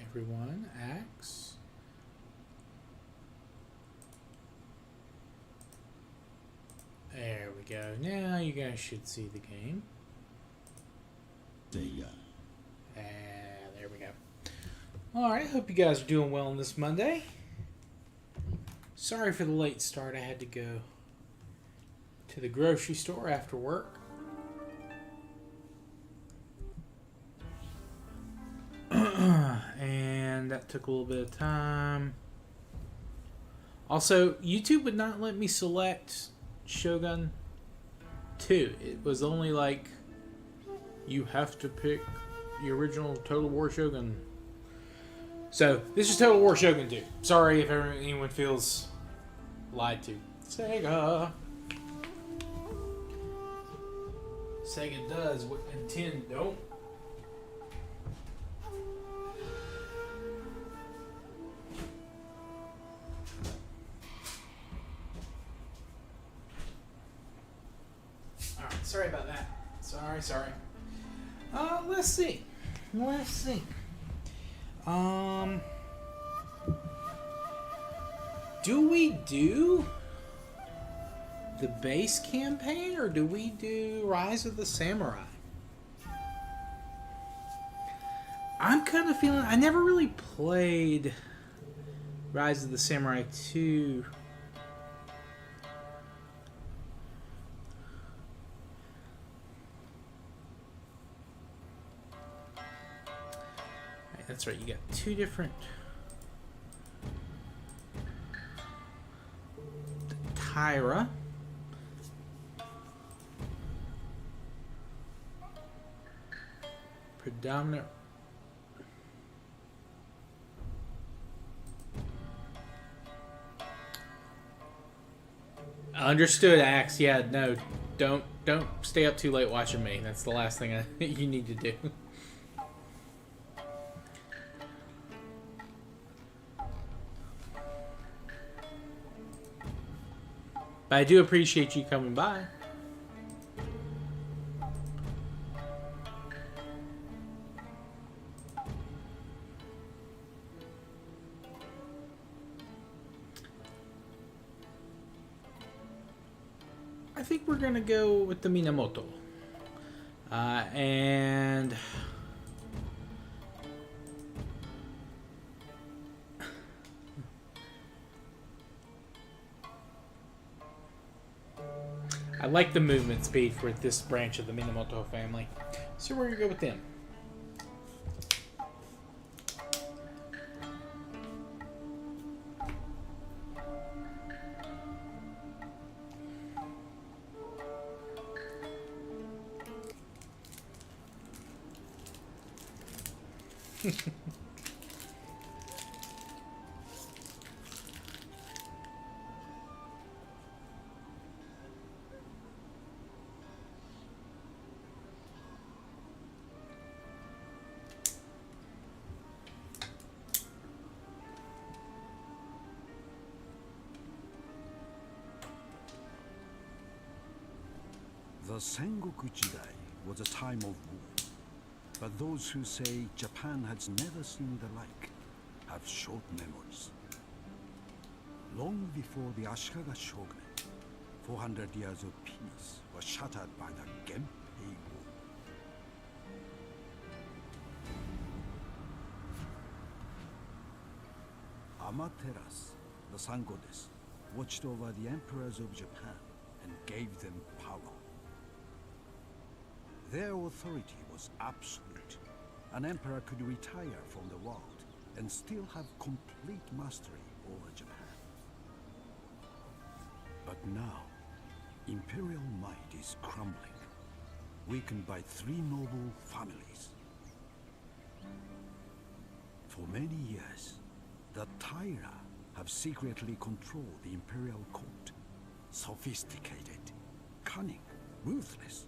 everyone. Axe. There we go. Now you guys should see the game. There we go. Alright, hope you guys are doing well on this Monday. Sorry for the late start. I had to go to the grocery store after work. And that took a little bit of time. Also, YouTube would not let me select Shogun 2. It was only like, you have to pick the original Total War Shogun. So, this is Total War Shogun 2. Sorry if anyone feels lied to. Sega. Sega does what Nintendo don't. Alright, sorry about that. Sorry. Let's see. Do we do the base campaign or do we do Rise of the Samurai? I'm kind of feeling... I never really played Rise of the Samurai 2. That's right, you got two different... Tyra. Predominant... Understood, Axe. Yeah, no, don't stay up too late watching me. That's the last thing you need to do. But I do appreciate you coming by. I think we're gonna go with the Minamoto. And I like the movement speed for this branch of the Minamoto family. So we're gonna go with them. The Sengoku Jidai was a time of war, but those who say Japan has never seen the like have short memories. Long before the Ashikaga shogunate, 400 years of peace were shattered by the Genpei War. Amaterasu, the sun goddess, watched over the emperors of Japan and gave them power. Their authority was absolute. An emperor could retire from the world and still have complete mastery over Japan. But now, imperial might is crumbling, weakened by three noble families. For many years, the Taira have secretly controlled the imperial court. Sophisticated, cunning, ruthless.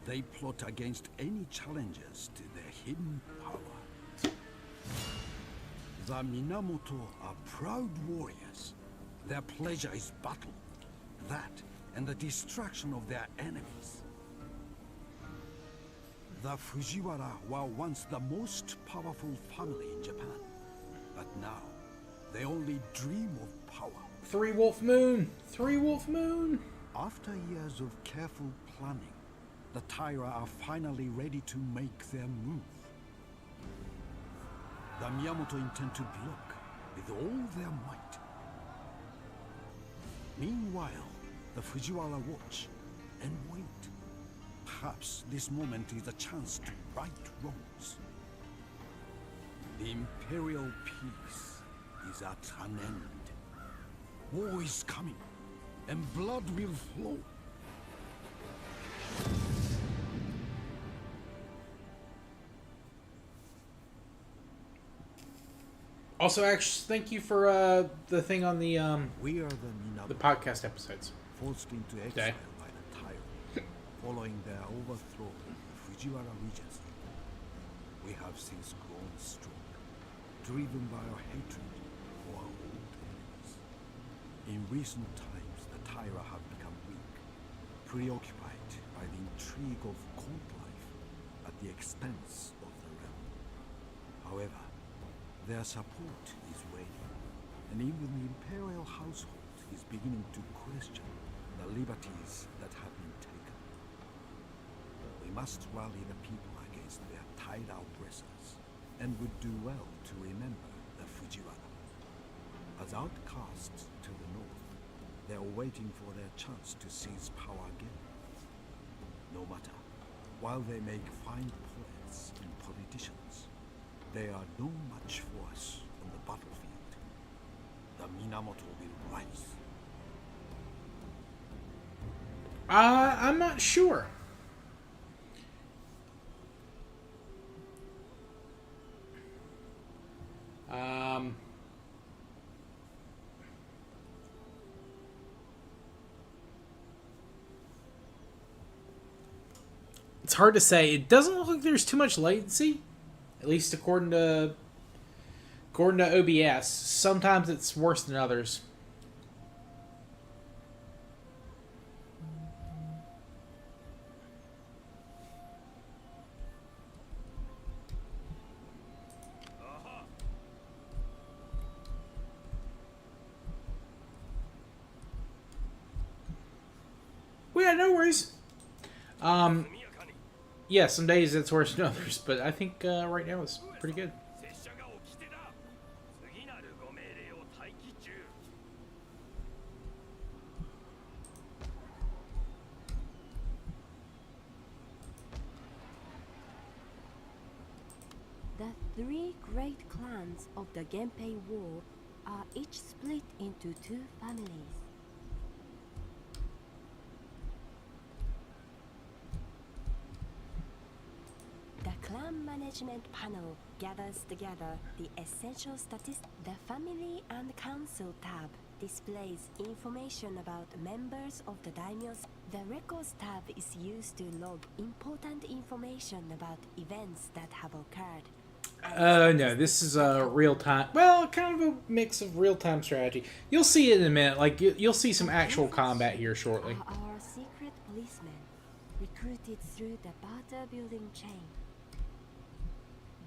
They plot against any challengers to their hidden power. The Minamoto are proud warriors. Their pleasure is battle. That and the destruction of their enemies. The Fujiwara were once the most powerful family in Japan. But now, they only dream of power. 3 Wolf Moon! 3 Wolf Moon! After years of careful planning, the Taira are finally ready to make their move. The Miyamoto intend to block with all their might. Meanwhile, the Fujiwara watch and wait. Perhaps this moment is a chance to right wrongs. The Imperial peace is at an end. War is coming, and blood will flow. Also, actually, thank you for the thing on the We are the podcast episodes. forced into exile by the Taira, following their overthrow of the Fujiwara Regency. We have since grown strong, driven by our hatred for our old enemies. In recent times, the Taira have become weak, preoccupied by the intrigue of court life at the expense of the realm. However, their support is waning, and even the imperial household is beginning to question the liberties that have been taken. We must rally the people against their Taira oppressors, and would do well to remember the Fujiwara. As outcasts to the north, they are waiting for their chance to seize power again. No matter, while they make fine poets and politicians, they are no match for us on the battlefield. The Minamoto will rise. I'm not sure. It's hard to say. It doesn't look like there's too much latency, at least according to OBS. Sometimes it's worse than others. Well, yeah, no worries. Yeah, some days it's worse than others, but I think right now it's pretty good. The 3 great clans of the Genpei War are each split into 2 families. The clan management panel gathers together the essential statistics. The family and council tab displays information about members of the daimyos. The records tab is used to log important information about events that have occurred. No, this is a real-time... Well, kind of a mix of real-time strategy. You'll see it in a minute. Like, you'll see some actual combat here shortly. Our secret policemen, recruited through the barter building chain.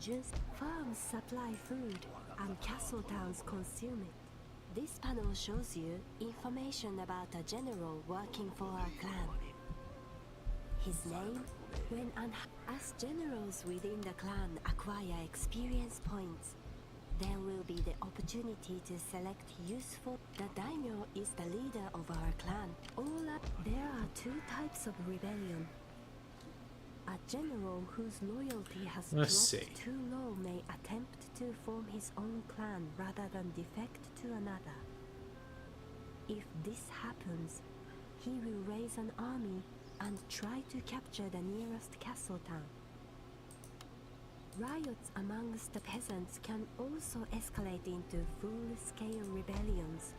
Just farms supply food, and castle towns consume it. This panel shows you information about a general working for our clan. His name, as generals within the clan acquire experience points, there will be the opportunity to select useful. The daimyo is the leader of our clan. There are 2 types of rebellion. A general whose loyalty has dropped too low may attempt to form his own clan rather than defect to another. If this happens, he will raise an army and try to capture the nearest castle town. Riots amongst the peasants can also escalate into full-scale rebellions.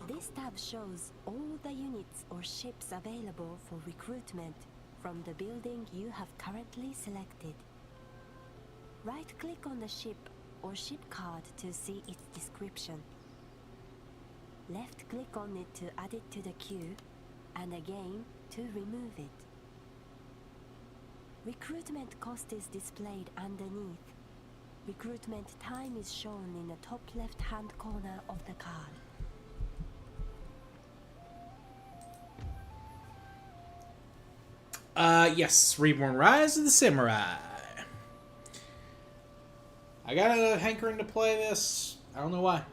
This tab shows all the units or ships available for recruitment from the building you have currently selected. Right-click on the ship or ship card to see its description. Left-click on it to add it to the queue, and again to remove it. Recruitment cost is displayed underneath. Recruitment time is shown in the top left-hand corner of the card. Yes, Reborn Rise of the Samurai. I got a hankering to play this. I don't know why.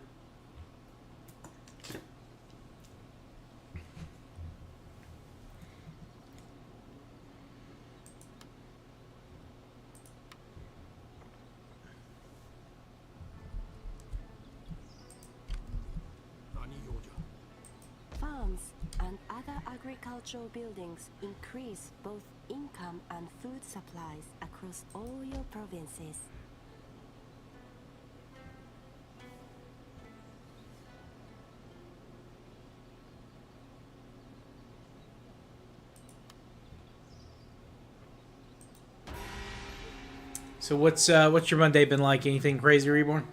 Farms and other agricultural buildings increase both income and food supplies across all your provinces. So what's your Monday been like? Anything crazy, Reborn?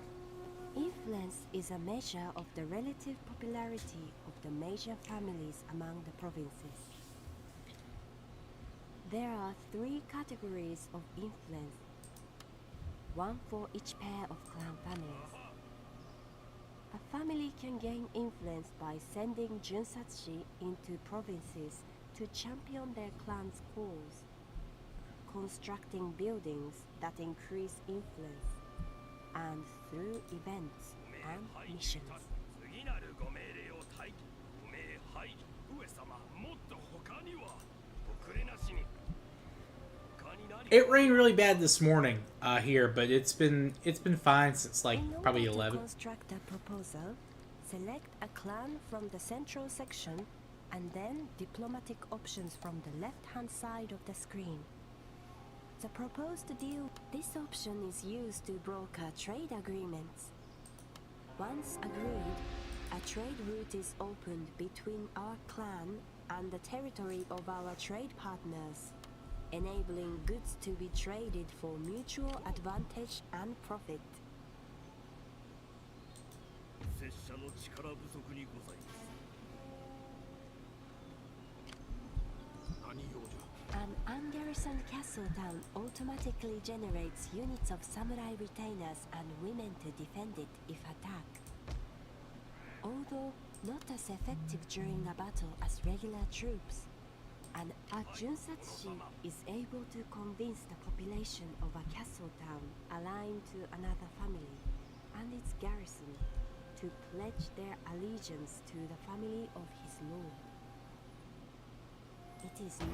Influence is a measure of the relative popularity of the major families among the provinces. There are 3 categories of influence, one for each pair of clan families. A family can gain influence by sending junsatshi into provinces to champion their clan's cause, constructing buildings that increase influence, and through events and missions. It rained really bad this morning here, but it's been fine since like In probably order to 11. construct a proposal, select a clan from the central section and then diplomatic options from the left-hand side of the screen. The proposed deal. This option is used to broker trade agreements. Once agreed, a trade route is opened between our clan and the territory of our trade partners, enabling goods to be traded for mutual advantage and profit. An ungarrisoned castle town automatically generates units of samurai retainers and women to defend it if attacked. Although not as effective during a battle as regular troops, an Junsatshi is able to convince the population of a castle town aligned to another family and its garrison to pledge their allegiance to the family of his lord. It is not.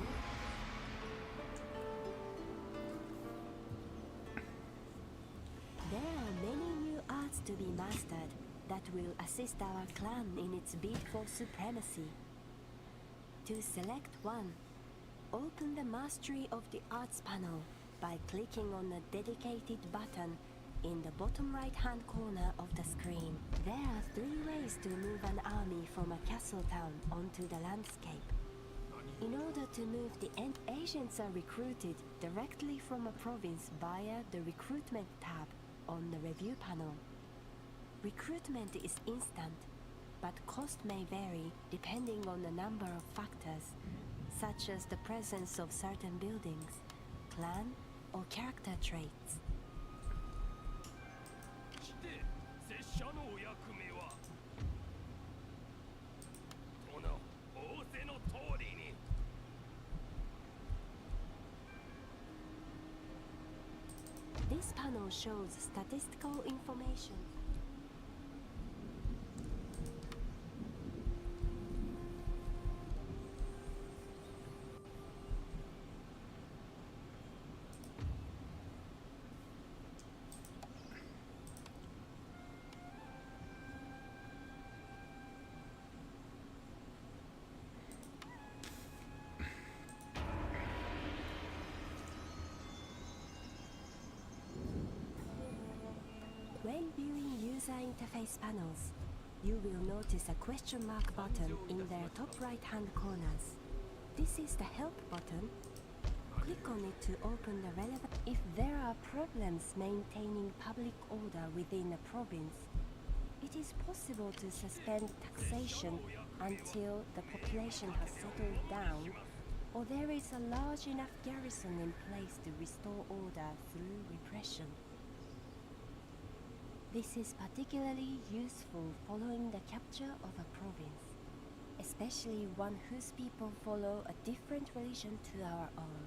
There are many new arts to be mastered that will assist our clan in its bid for supremacy. To select one, open the Mastery of the Arts panel by clicking on the dedicated button in the bottom right-hand corner of the screen. There are 3 ways to move an army from a castle town onto the landscape. In order to move the agents are recruited directly from a province via the Recruitment tab on the Review panel. Recruitment is instant, but cost may vary depending on the number of factors, such as the presence of certain buildings, clan, or character traits. This panel shows statistical information. When viewing user interface panels, you will notice a question mark button in their top right-hand corners. This is the help button, on it to open the relevant. If there are problems maintaining public order within a province, it is possible to suspend taxation until the population has settled down, or there is a large enough garrison in place to restore order through repression. This is particularly useful following the capture of a province, especially one whose people follow a different religion to our own.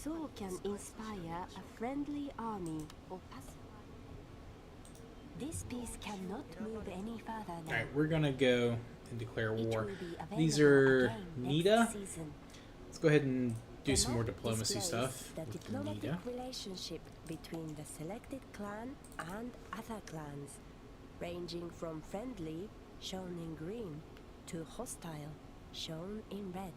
So can inspire a friendly army or pacify. This piece cannot move any further now. Alright, we're gonna go and declare It war. will be available These are again next Nita. season. Let's go ahead and do The some more map diplomacy displays stuff the with diplomatic Nita. relationship between the selected clan and other clans, ranging from friendly, shown in green, to hostile, shown in red.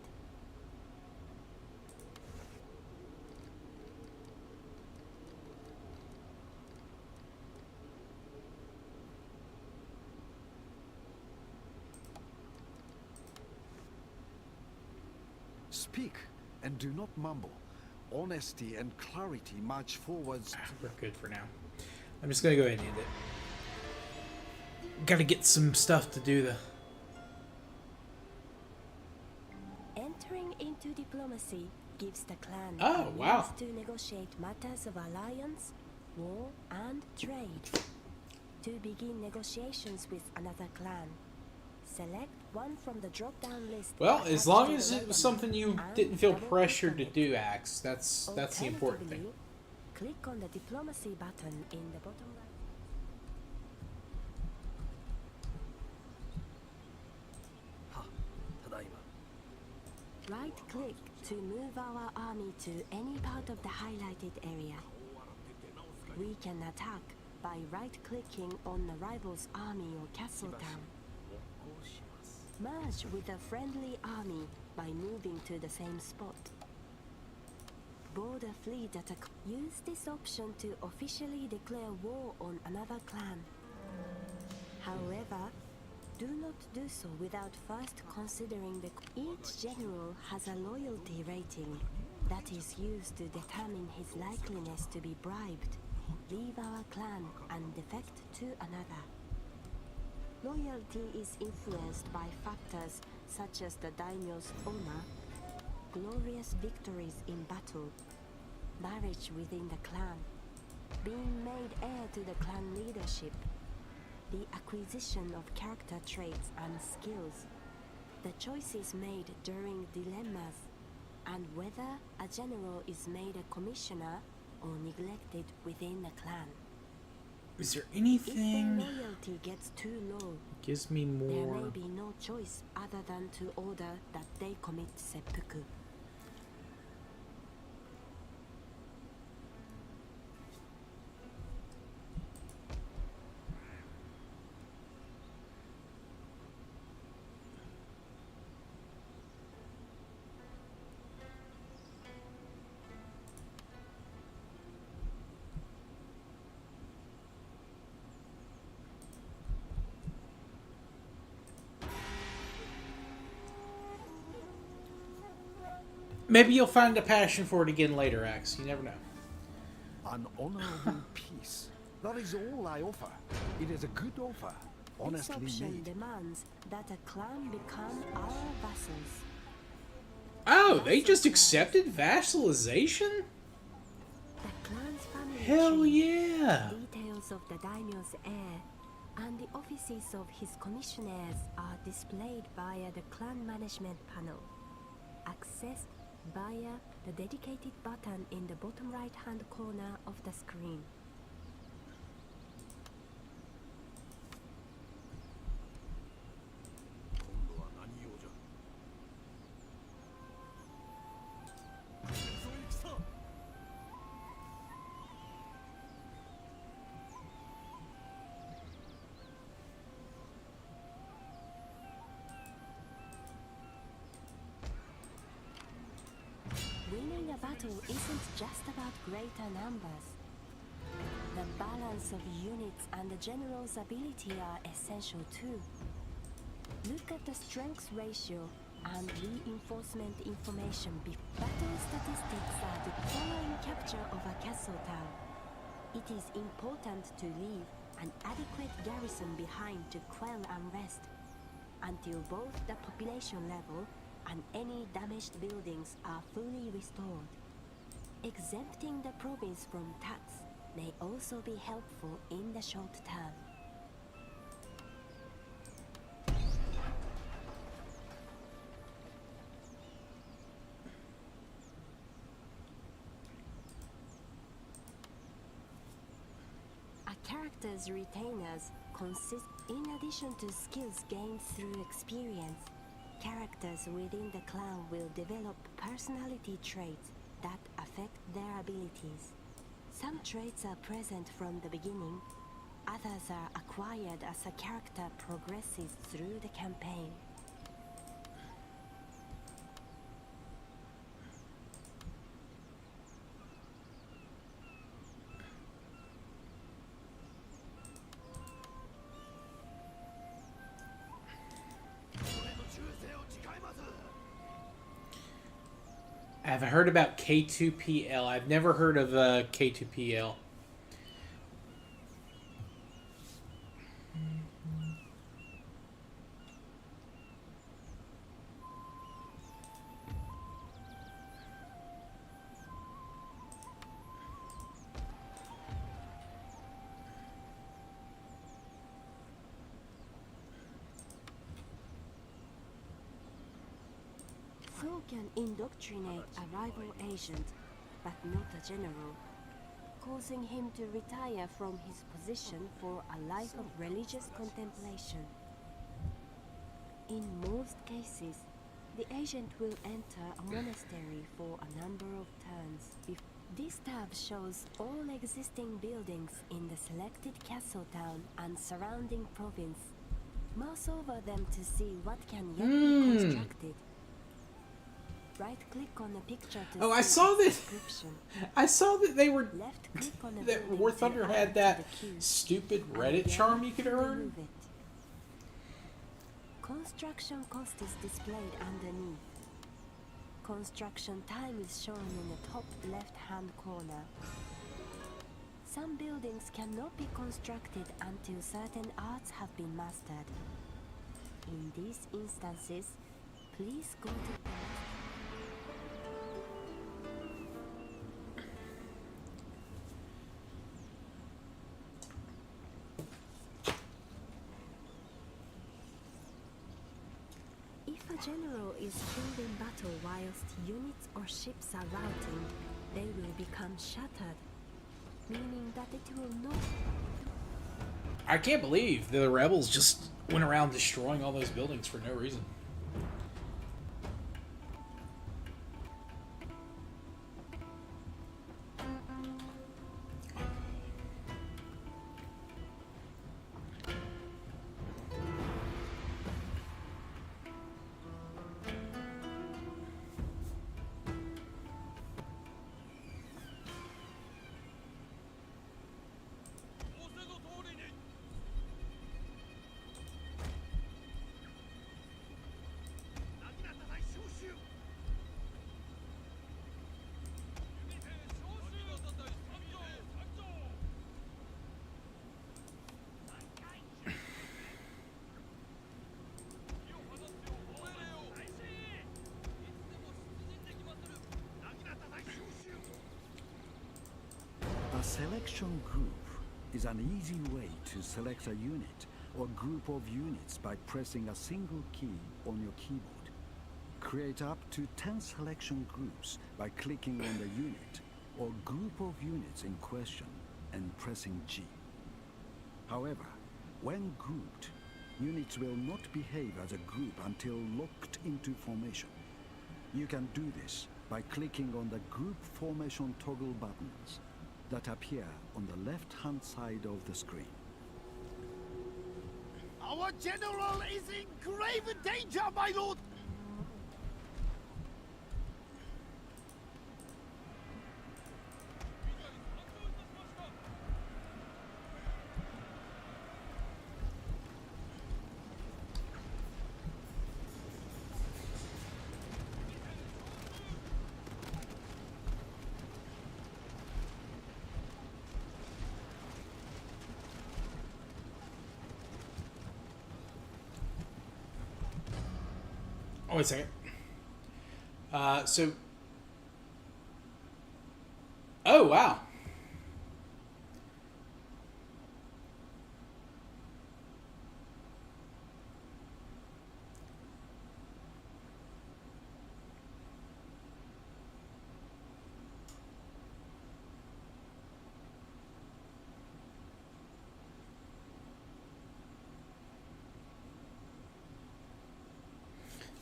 Speak and do not mumble. Honesty and clarity march forwards. We're good for now. I'm just gonna go ahead and end it. Gotta get some stuff to do the. Entering into diplomacy gives the clan Oh, a wow. means to negotiate matters of alliance, war, and trade. To begin negotiations with another clan, select one from the drop-down list. Well, attached as long to as the it was weapon something you and didn't feel double-click pressured on to it. do, Axe. That's the important thing. Alternatively, click on the diplomacy button in the bottom right. Right-click to move our army to any part of the highlighted area. We can attack by right-clicking on the rival's army or castle town. Merge with a friendly army by moving to the same spot. Board a fleet attack. Use this option to officially declare war on another clan. However, do not do so without first considering the... Each general has a loyalty rating that is used to determine his likeliness to be bribed, leave our clan, and defect to another. Loyalty is influenced by factors such as the daimyo's honor, glorious victories in battle, marriage within the clan, being made heir to the clan leadership, the acquisition of character traits and skills, the choices made during dilemmas, and whether a general is made a commissioner or neglected within the clan. Is there If anything their loyalty gets too low, gives me there more? may be no choice other than to order that they commit seppuku. Maybe you'll find a passion for it again later, Axe. You never know. An honorable peace. That is all I offer. It is a good offer, This honestly option made. demands that a clan become our vassals. Oh, they just accepted vassalization? The clan's family Hell tree, yeah! details of the daimyo's heir, and the offices of his commissioners are displayed via the clan management panel. Accessed via the dedicated button in the bottom right-hand corner of the screen. a battle isn't just about greater numbers. The balance of units and the general's ability are essential too. Look at the strength ratio and reinforcement information. Battle statistics are the following capture of a castle town. It is important to leave an adequate garrison behind to quell unrest until both the population level and any damaged buildings are fully restored. Exempting the province from tax may also be helpful in the short term. A character's retainers consist, in addition to skills gained through experience, characters within the clan will develop personality traits that affect their abilities. Some traits are present from the beginning, others are acquired as a character progresses through the campaign. I've heard about K2PL. I've never heard of K2PL. Foe can indoctrinate a rival agent, but not a general, causing him to retire from his position for a life of religious contemplation. In most cases, the agent will enter a monastery for a number of turns. This tab shows all existing buildings in the selected castle town and surrounding province. Mouse over them to see what can yet be constructed. Right-click on the picture to I saw this. description. I saw that they were Left-click on the that building War to Thunder add had to that the queue, stupid and Reddit then charm you could earn. remove it. Construction cost is displayed underneath. Construction time is shown in the top left-hand corner. Some buildings cannot be constructed until certain arts have been mastered. In these instances, please go to If a general is killed in battle whilst units or ships are routing, they will become shattered, meaning that it will not. I can't believe the rebels just went around destroying all those buildings for no reason. A selection group is an easy way to select a unit or group of units by pressing a single key on your keyboard. Create up to 10 selection groups by clicking on the unit or group of units in question and pressing G. However, when grouped, units will not behave as a group until locked into formation. You can do this by clicking on the group formation toggle buttons that appear on the left-hand side of the screen. Our general is in grave danger, my lord! Oh, wait a second. So. Oh, wow.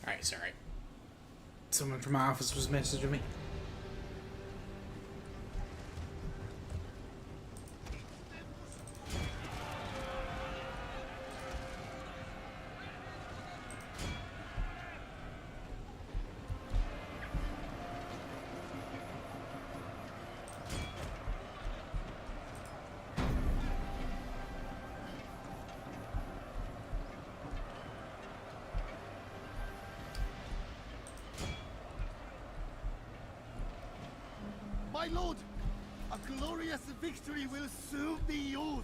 Alright, sorry. Someone from my office was messaging me. My lord, a glorious victory will soon be yours.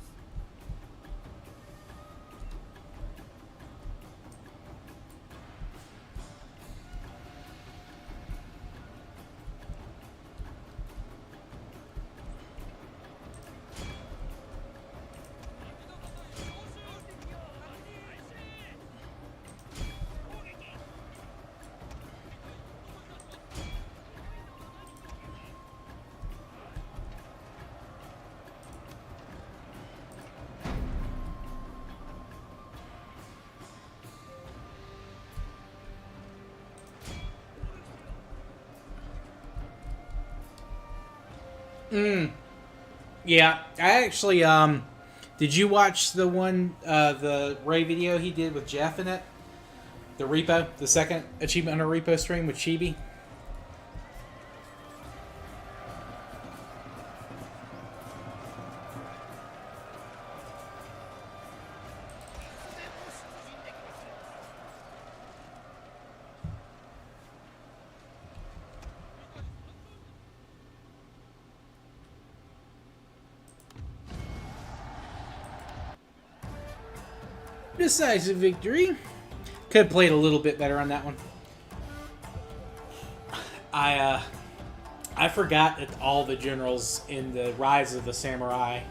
Yeah, I actually, did you watch the one, the Ray video he did with Jeff in it? The repo, the second achievement hunter repo stream with Chibi? Decisive victory. Could have played a little bit better on that one. I forgot that all the generals in the Rise of the Samurai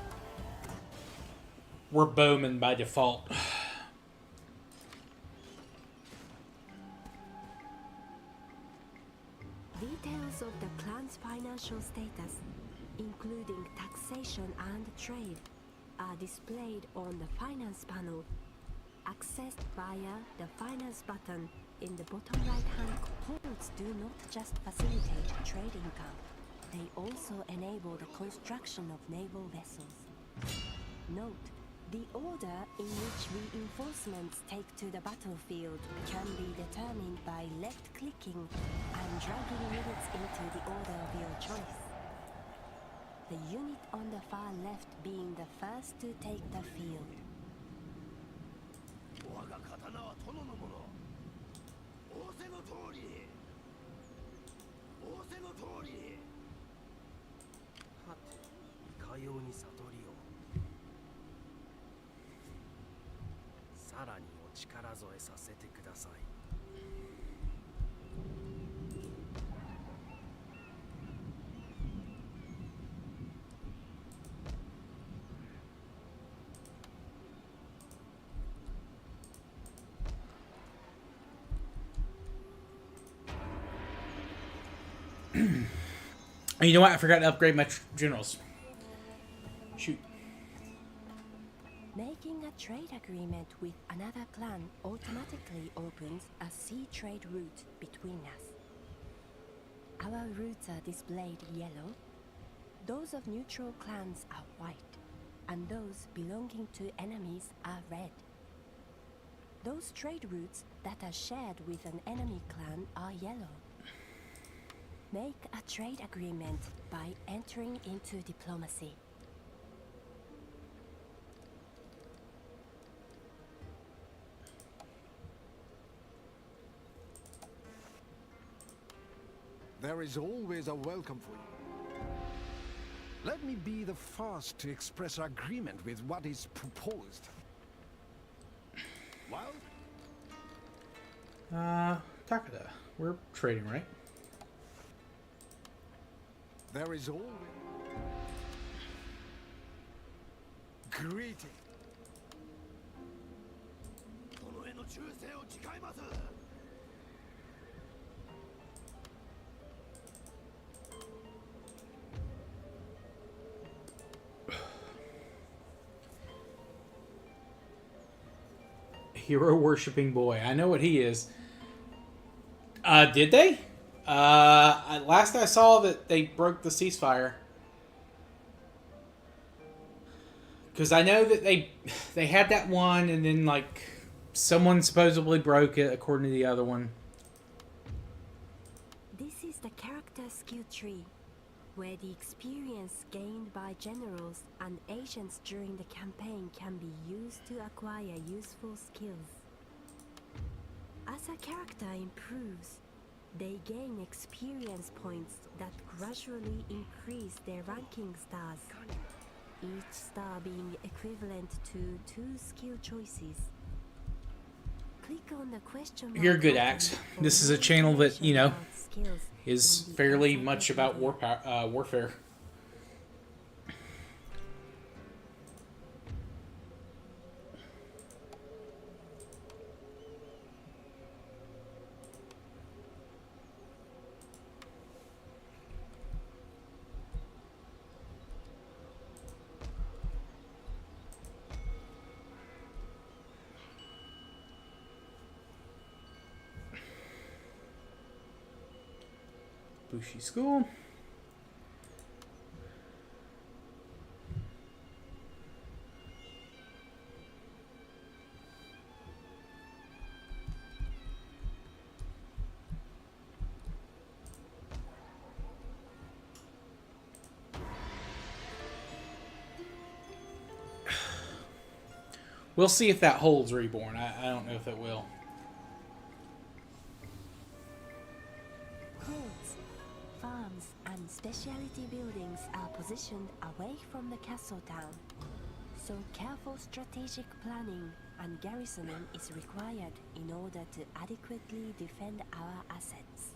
were bowmen by default. Details of the clan's financial status, including taxation and trade, are displayed on the finance panel, accessed via the finance button in the bottom right-hand. Ports do not just facilitate trade income, they also enable the construction of naval vessels. Note, the order in which reinforcements take to the battlefield can be determined by left-clicking and dragging units into the order of your choice. The unit on the far left being the first to take the field. 我が刀は殿のもの。仰せの通り。仰せの通り。はて、いかように悟りを。さらにお力添えさせてください。You know what? I forgot to upgrade my generals. Shoot. Making a trade agreement with another clan automatically opens a sea trade route between us. Our routes are displayed yellow. Those of neutral clans are white, and those belonging to enemies are red. Those trade routes that are shared with an enemy clan are yellow. Make a trade agreement by entering into diplomacy. There is always a welcome for you. Let me be the first to express agreement with what is proposed. Well? Takada. We're trading, right? There is always greeting. 殿への忠誠を誓います。 Hero worshipping boy. I know what he is. Did they? Last I saw that they broke the ceasefire. Because I know that they had that one, and then like someone supposedly broke it, according to the other one. This is the character skill tree, where the experience gained by generals and agents during the campaign can be used to acquire useful skills. As a character improves, they gain experience points that gradually increase their ranking stars, each star being equivalent to 2 skill choices. Click on the question mark You're a good, button Axe. for This is more a channel that, information you know, about skills is in the fairly much about encyclopedia. warfare. Bushi School. We'll see if that holds Reborn. I don't know if it will. Courts, farms, and specialty buildings are positioned away from the castle town, so careful strategic planning and garrisoning is required in order to adequately defend our assets.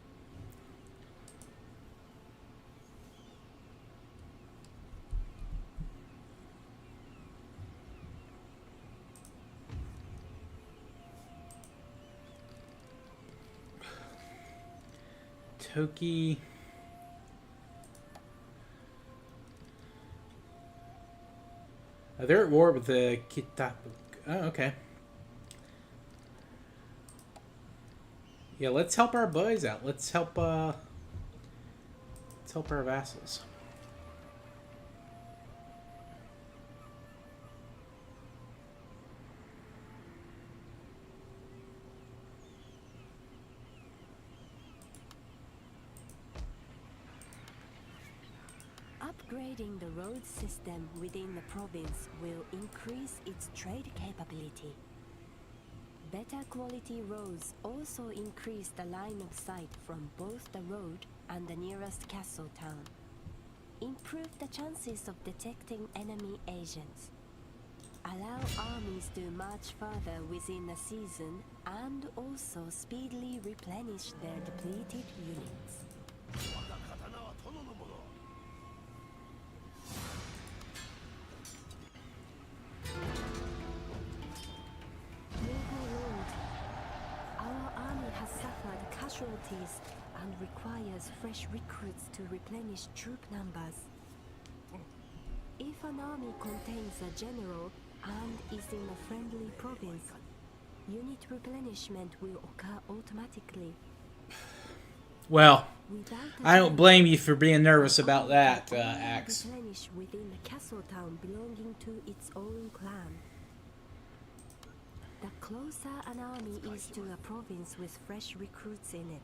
Toki. They're at war with the Kitapu. Oh, okay. Yeah, let's help our boys out. Let's help our vassals. Upgrading the road system within the province will increase its trade capability. Better quality roads also increase the line of sight from both the road and the nearest castle town. Improve the chances of detecting enemy agents. Allow armies to march further within the season and also speedily replenish their depleted units. 我が刀は殿のもの。 Our army has suffered casualties and requires fresh recruits to replenish troop numbers. If an army contains a general and is in a friendly province, unit replenishment will occur automatically. Well, Without a I don't general, blame you for being nervous about the army that, can only Axe. replenish within the castle town belonging to its own clan. The closer an army is to a province with fresh recruits in it,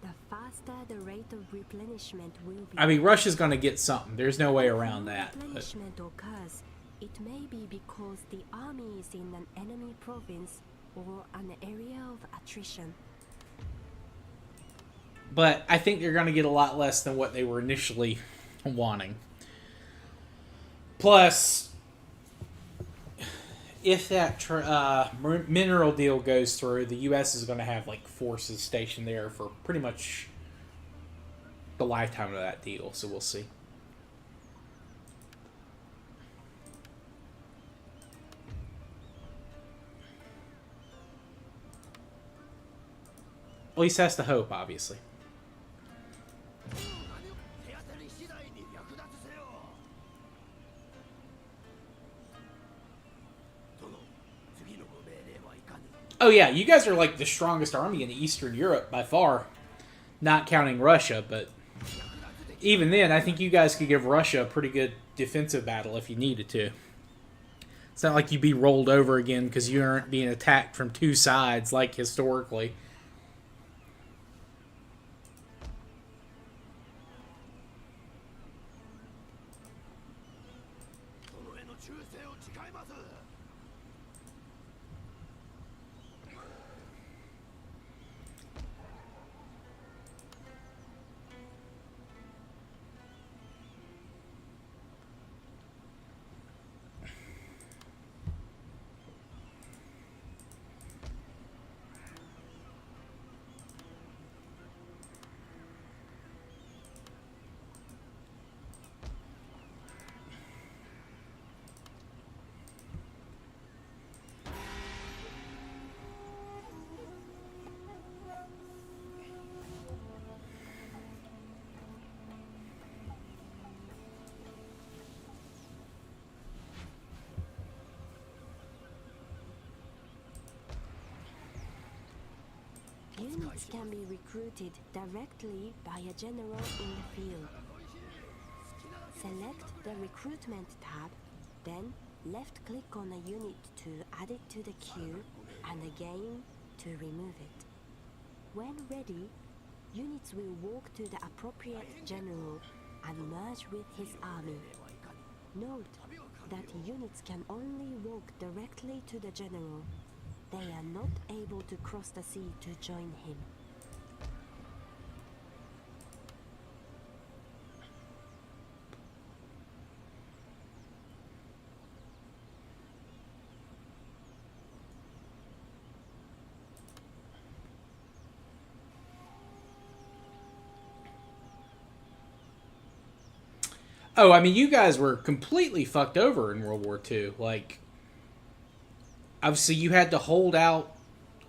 the faster the rate of replenishment will be. I mean, Russia's going to get something. There's no way around When that. But replenishment occurs, it may be because the army is in an enemy province or an area of attrition. But I think they're going to get a lot less than what they were initially wanting. Plus, if that mineral deal goes through, the U.S. is going to have like forces stationed there for pretty much the lifetime of that deal. So we'll see. At least that's the hope, obviously. 手当たり次第に略奪せよ。殿、次のご命令はいかに。 Oh yeah, you guys are like the strongest army in Eastern Europe by far, not counting Russia. But even then, I think you guys could give Russia a pretty good defensive battle if you needed to. It's not like you'd be rolled over again because you aren't being attacked from two sides like historically. 殿への忠誠を誓います。 Units can be recruited directly by a general in the field. Select the recruitment tab, then left-click on a unit to add it to the queue, and again to remove it. When ready, units will walk to the appropriate general and merge with his army. Note that units can only walk directly to the general. They are not able to cross the sea to join him. Oh, I mean, you guys were completely fucked over in World War II. Like, obviously, you had to hold out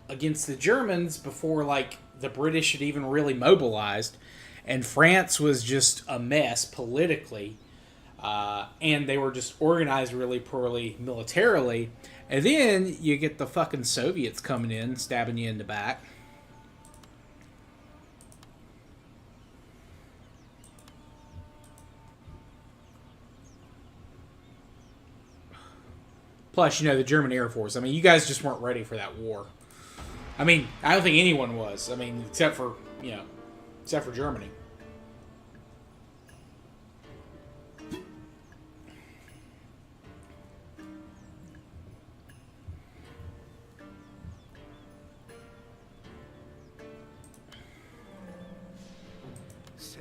against the Germans before, like, the British had even really mobilized. And France was just a mess politically. And they were just organized really poorly militarily. And then you get the fucking Soviets coming in, stabbing you in the back. Plus, you know, the German Air Force. I mean, you guys just weren't ready for that war. I mean, I don't think anyone was. I mean, except for, you know, except for Germany. Say,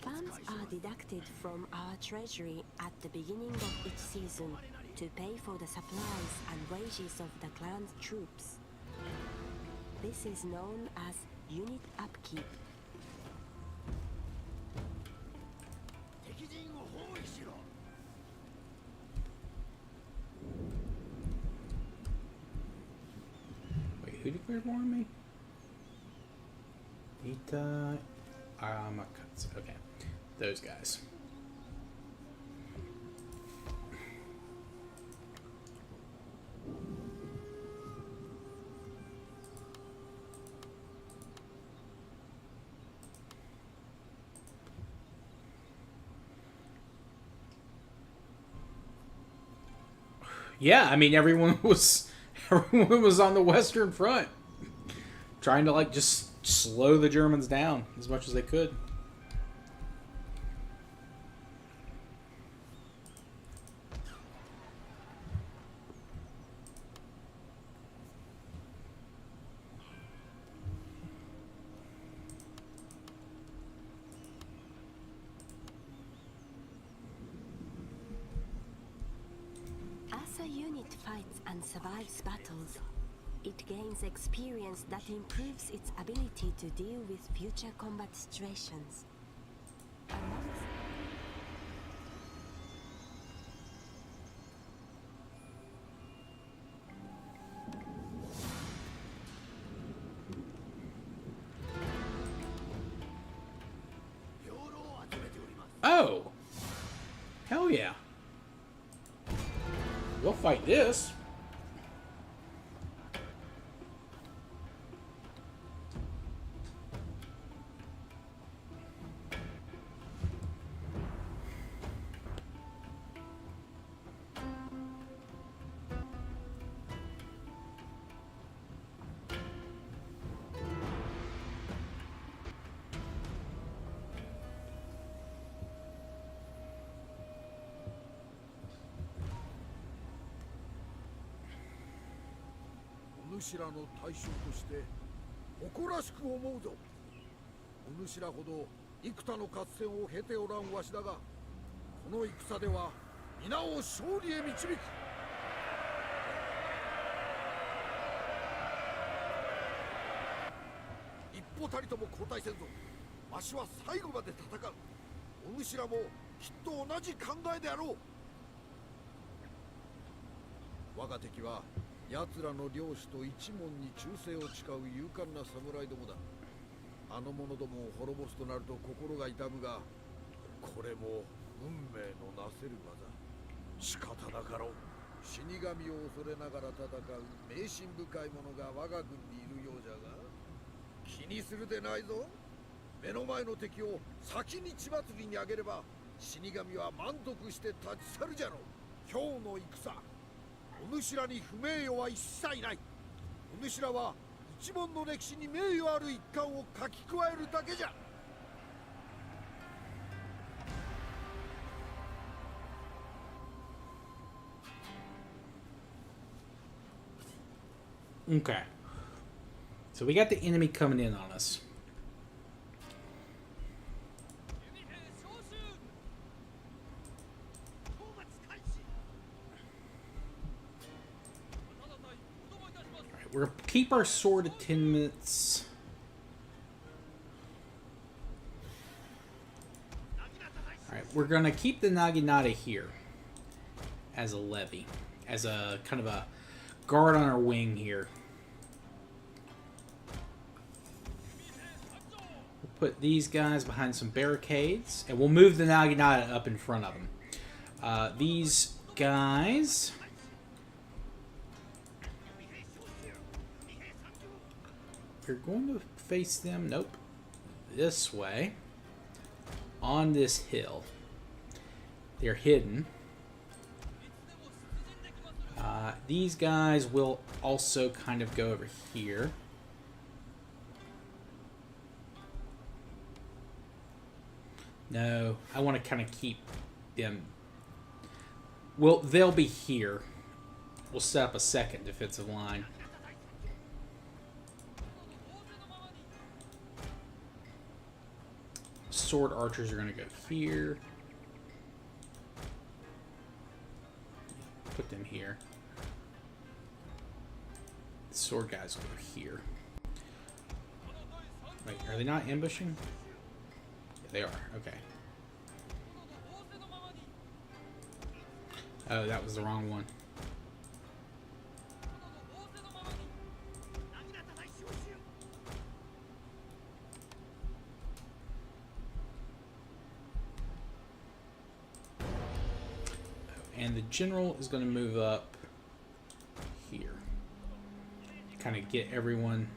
Funds are deducted from our treasury at the beginning of each season to pay for the supplies and wages of the clan's troops. This is known as unit upkeep. 敵陣を包囲しろ。 Wait, who declared war on me? Ita Amakatsu. Okay. Those guys. Yeah, I mean everyone was on the Western Front, trying to like just slow the Germans down as much as they could. As a unit fights and survives battles, it gains experience that improves its ability to deal with future combat situations. Amongst Oh! Hell yeah. We'll fight this.お主らの大将として誇らしく思うぞ。お主らほど幾多の合戦を経ておらんわしだが、この戦では皆を勝利へ導く。一歩たりとも後退せんぞ。わしは最後まで戦う。お主らもきっと同じ考えであろう。我が敵は奴らの領主と一門に忠誠を誓う勇敢な侍どもだ。あの者どもを滅ぼすとなると心が痛むが、これも運命のなせる技。仕方なかろう。死神を恐れながら戦う迷信深い者が我が軍にいるようじゃが、気にするでないぞ。目の前の敵を先に血祭りにあげれば、死神は満足して立ち去るじゃろう。今日の戦、お主らに不名誉は一切ない。お主らは一門の歴史に名誉ある一環を書き加えるだけじゃ。Okay. So we got the enemy coming in on us. Alright, we're gonna keep our sword at 10 minutes. Alright, we're gonna keep the Naginata here as a levy. As a kind of a guard on our wing here. We'll put these guys behind some barricades, and we'll move the Naginata up in front of them. These guys... We're going to face them, nope, this way, on this hill. They're hidden. These guys will also kind of go over here. No, I want to kind of keep them. Well, they'll be here. We'll set up a second defensive line. Sword archers are going to go here. Put them here. The sword guys will go here. Wait, are they not ambushing? Yeah, they are. Okay. Oh, that was the wrong one. And the general is going to move up here. Kind of get everyone.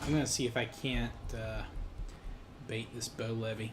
I'm gonna see if I can't bait this bow levy.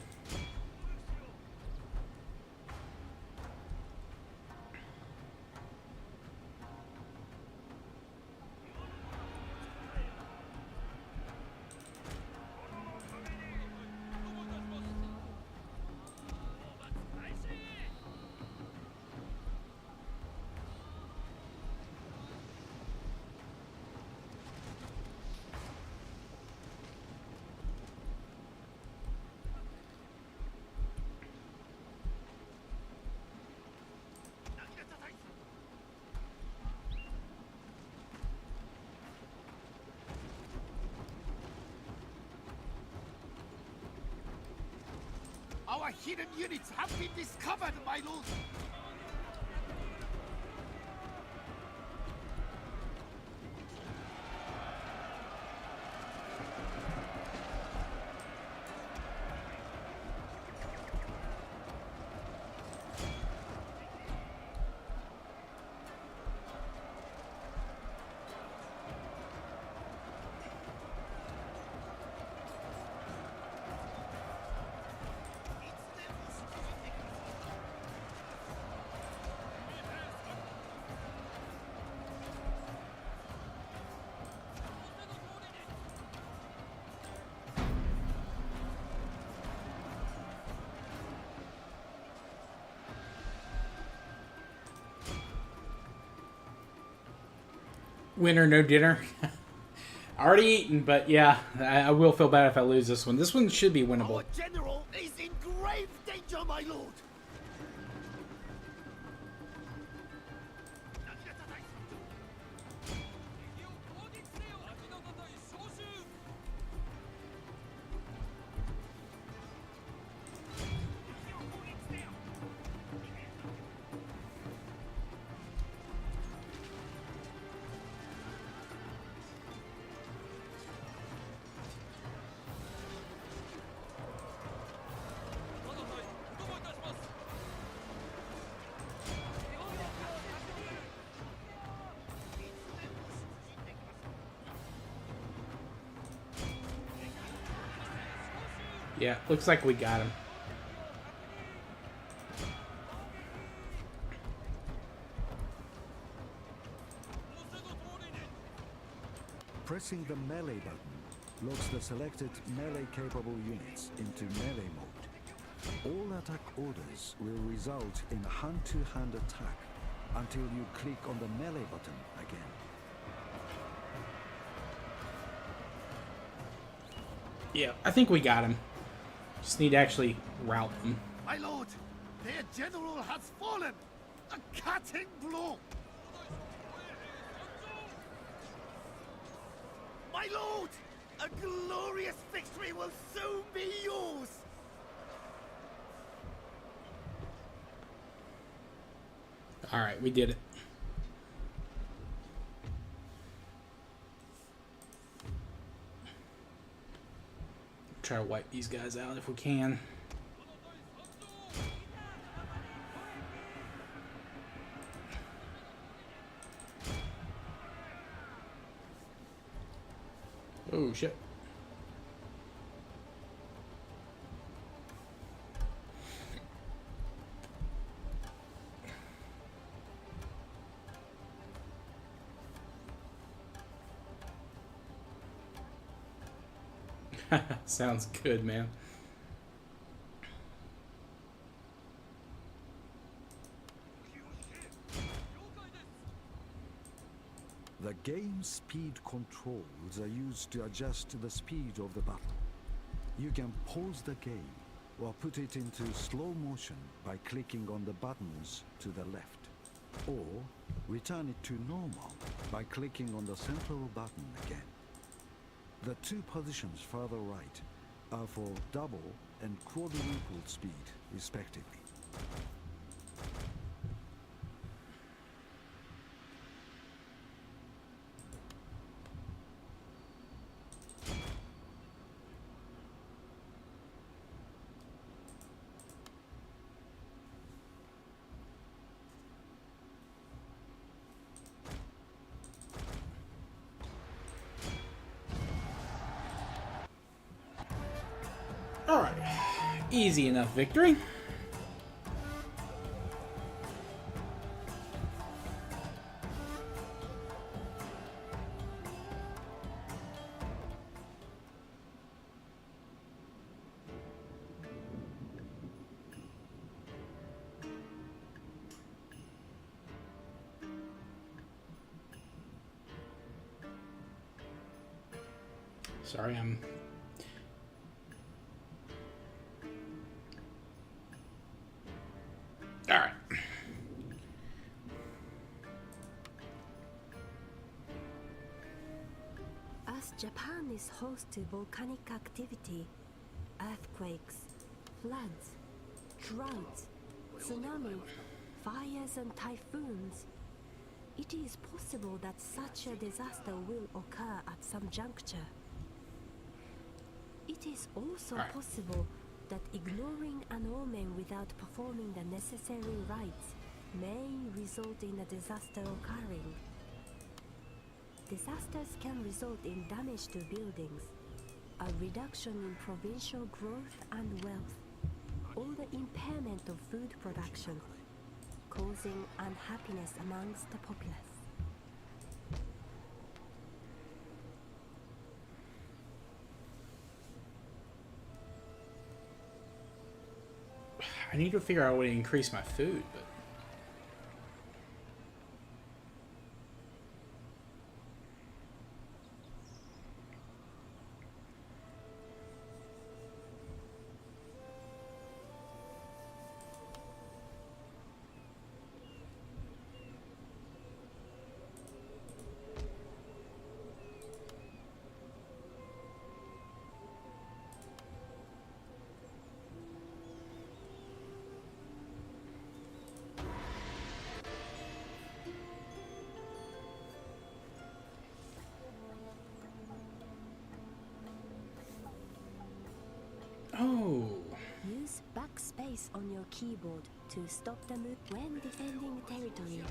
Our hidden units have been discovered, my lord! Winner, no dinner. Already eaten, but yeah, I will feel bad if I lose this one. This one should be winnable. Our general is in grave danger, my lord! Yeah, looks like we got him. Pressing the melee button locks the selected melee-capable units into melee mode. All attack orders will result in a hand-to-hand attack until you click on the melee button again. Yeah, I think we got him. Just need to actually route them. My lord, their general has fallen! A cutting blow! My lord! A glorious victory will soon be yours! Alright, we did it. Try to wipe these guys out if we can. Oh shit. Sounds good, man. The game speed controls are used to adjust the speed of the battle. You can pause the game or put it into slow motion by clicking on the buttons to the left, or return it to normal by clicking on the central button again. The two positions further right are for double and quadruple speed, respectively. Easy enough victory. Sorry, I'm... Alright. As Japan is host to volcanic activity, earthquakes, floods, droughts, tsunami, fires and typhoons, it is possible that such a disaster will occur at some juncture. It is also possible that ignoring an omen without performing the necessary rites may result in a disaster occurring. Disasters can result in damage to buildings, a reduction in provincial growth and wealth, or the impairment of food production, causing unhappiness amongst the populace. I need to figure out a way to increase my food, but... Oh. Use backspace on your keyboard to stop the move when defending territory.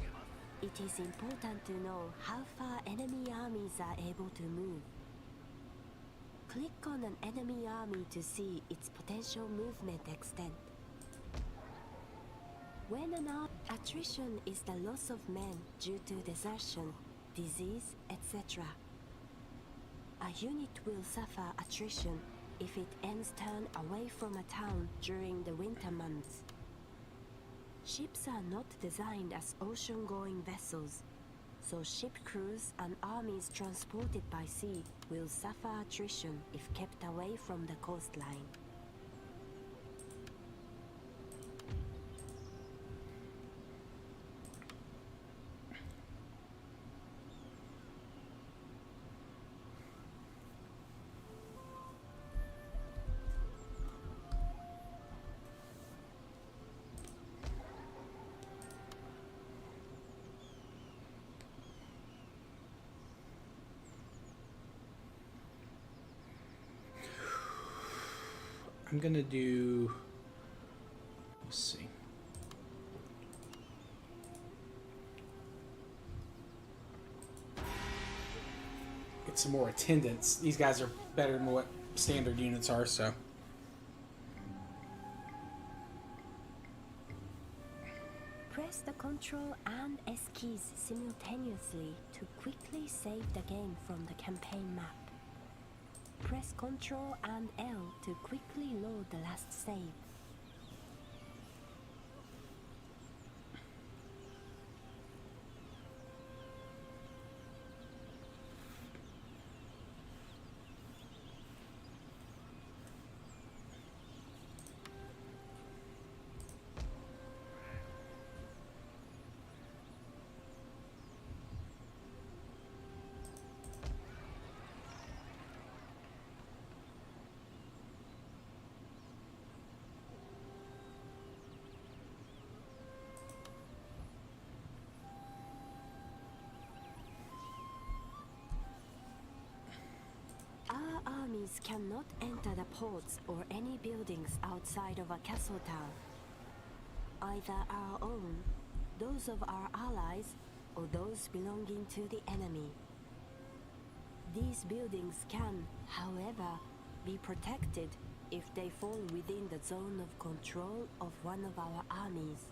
It is important to know how far enemy armies are able to move. Click on an enemy army to see its potential movement extent. When attrition is the loss of men due to desertion, disease, etc. A unit will suffer attrition if it ends turn away from a town during the winter months. Ships are not designed as ocean-going vessels, so ship crews and armies transported by sea will suffer attrition if kept away from the coastline. I'm gonna do... Let's see. Get some more attendance. These guys are better than what standard units are, so... Press the Ctrl and S keys simultaneously to quickly save the game from the campaign map. Press Ctrl and L to quickly load the last save. Our armies cannot enter the ports or any buildings outside of a castle town. Either our own, those of our allies, or those belonging to the enemy. These buildings can, however, be protected if they fall within the zone of control of one of our armies.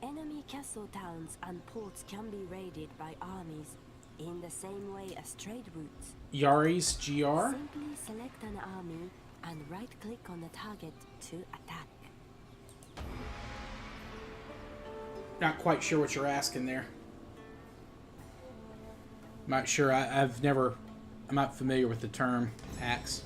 Enemy castle towns and ports can be raided by armies in the same way as trade routes. Yari's GR? Simply select an army and right-click on the target to attack. Not quite sure what you're asking there. Not sure. I'm not familiar with the term axe.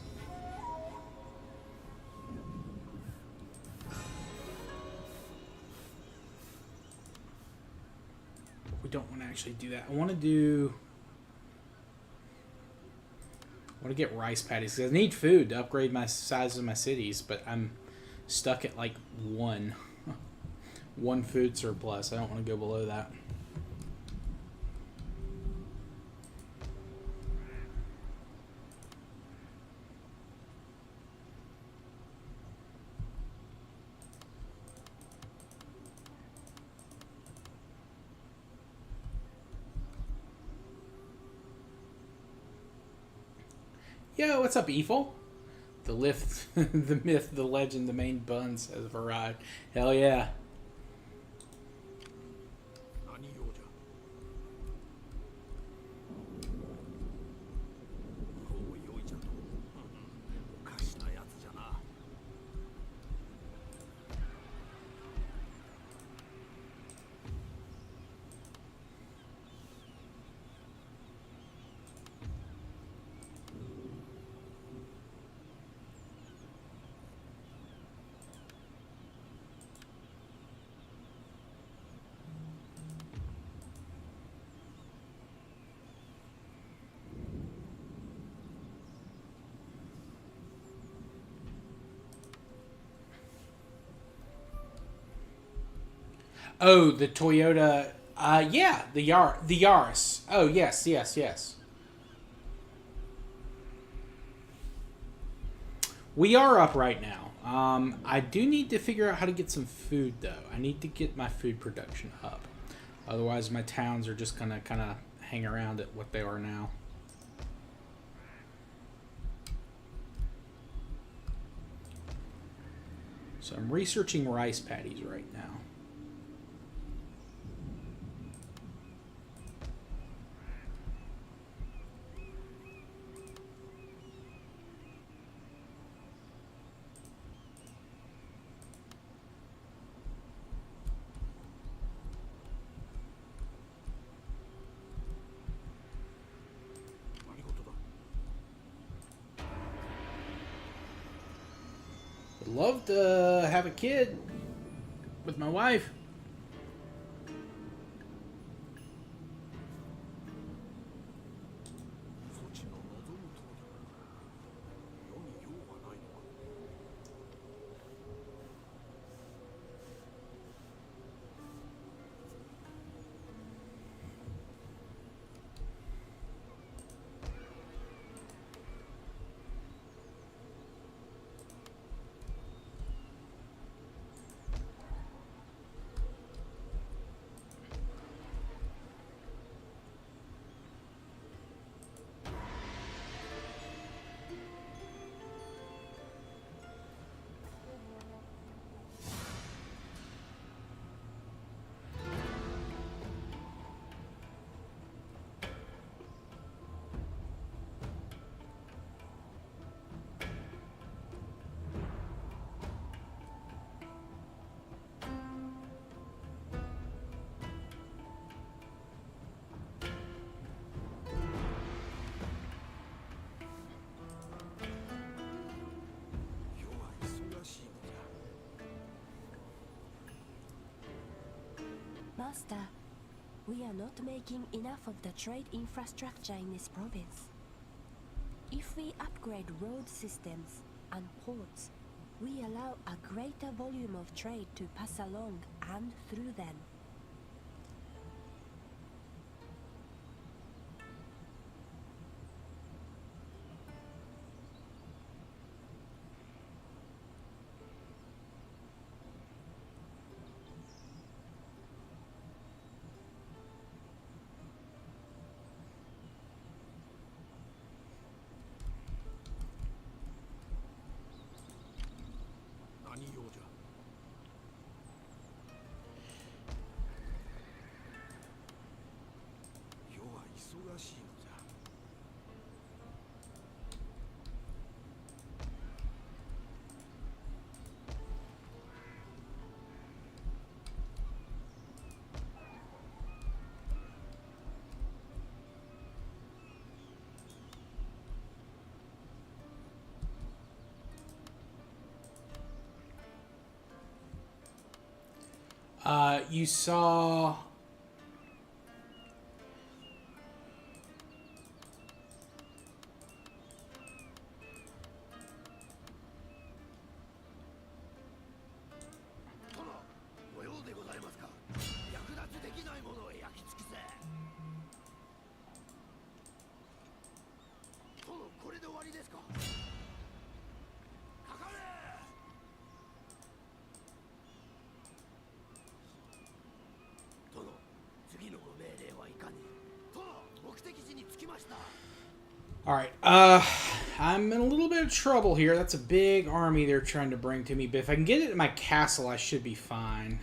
We don't want to actually do that. I want to get rice paddies because I need food to upgrade my size of my cities, but I'm stuck at like one food surplus. I don't want to go below that. Yo, what's up, Evil? The lift, the myth, the legend, the main buns has arrived. Hell yeah. Oh, the Toyota. Yeah, the Yaris. Oh, yes, yes, yes. We are up right now. I do need to figure out how to get some food, though. I need to get my food production up. Otherwise, my towns are just gonna kind of hang around at what they are now. So I'm researching rice paddies right now. Would love to have a kid with my wife. Master, we are not making enough of the trade infrastructure in this province. If we upgrade road systems and ports, we allow a greater volume of trade to pass along and through them. You saw. Alright, I'm in a little bit of trouble here. That's a big army they're trying to bring to me, but if I can get it in my castle, I should be fine.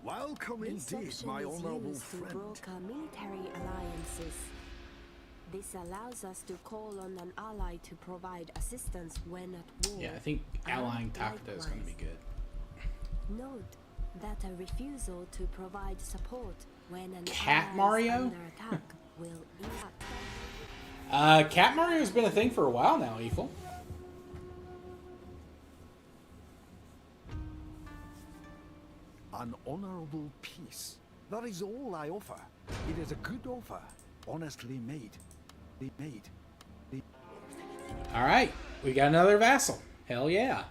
Welcome This indeed, option my is honorable used to friend. broker military alliances. This allows us to call on an ally to provide assistance when at war. Yeah, I think allying And Takuto is going to be good. Note that a refusal to provide support when an Cat ally is Mario? under attack will impact. Cat Mario's been a thing for a while now, Eiffel. An honorable peace. That is all I offer. It is a good offer, honestly made. Alright, we got another vassal. Hell yeah.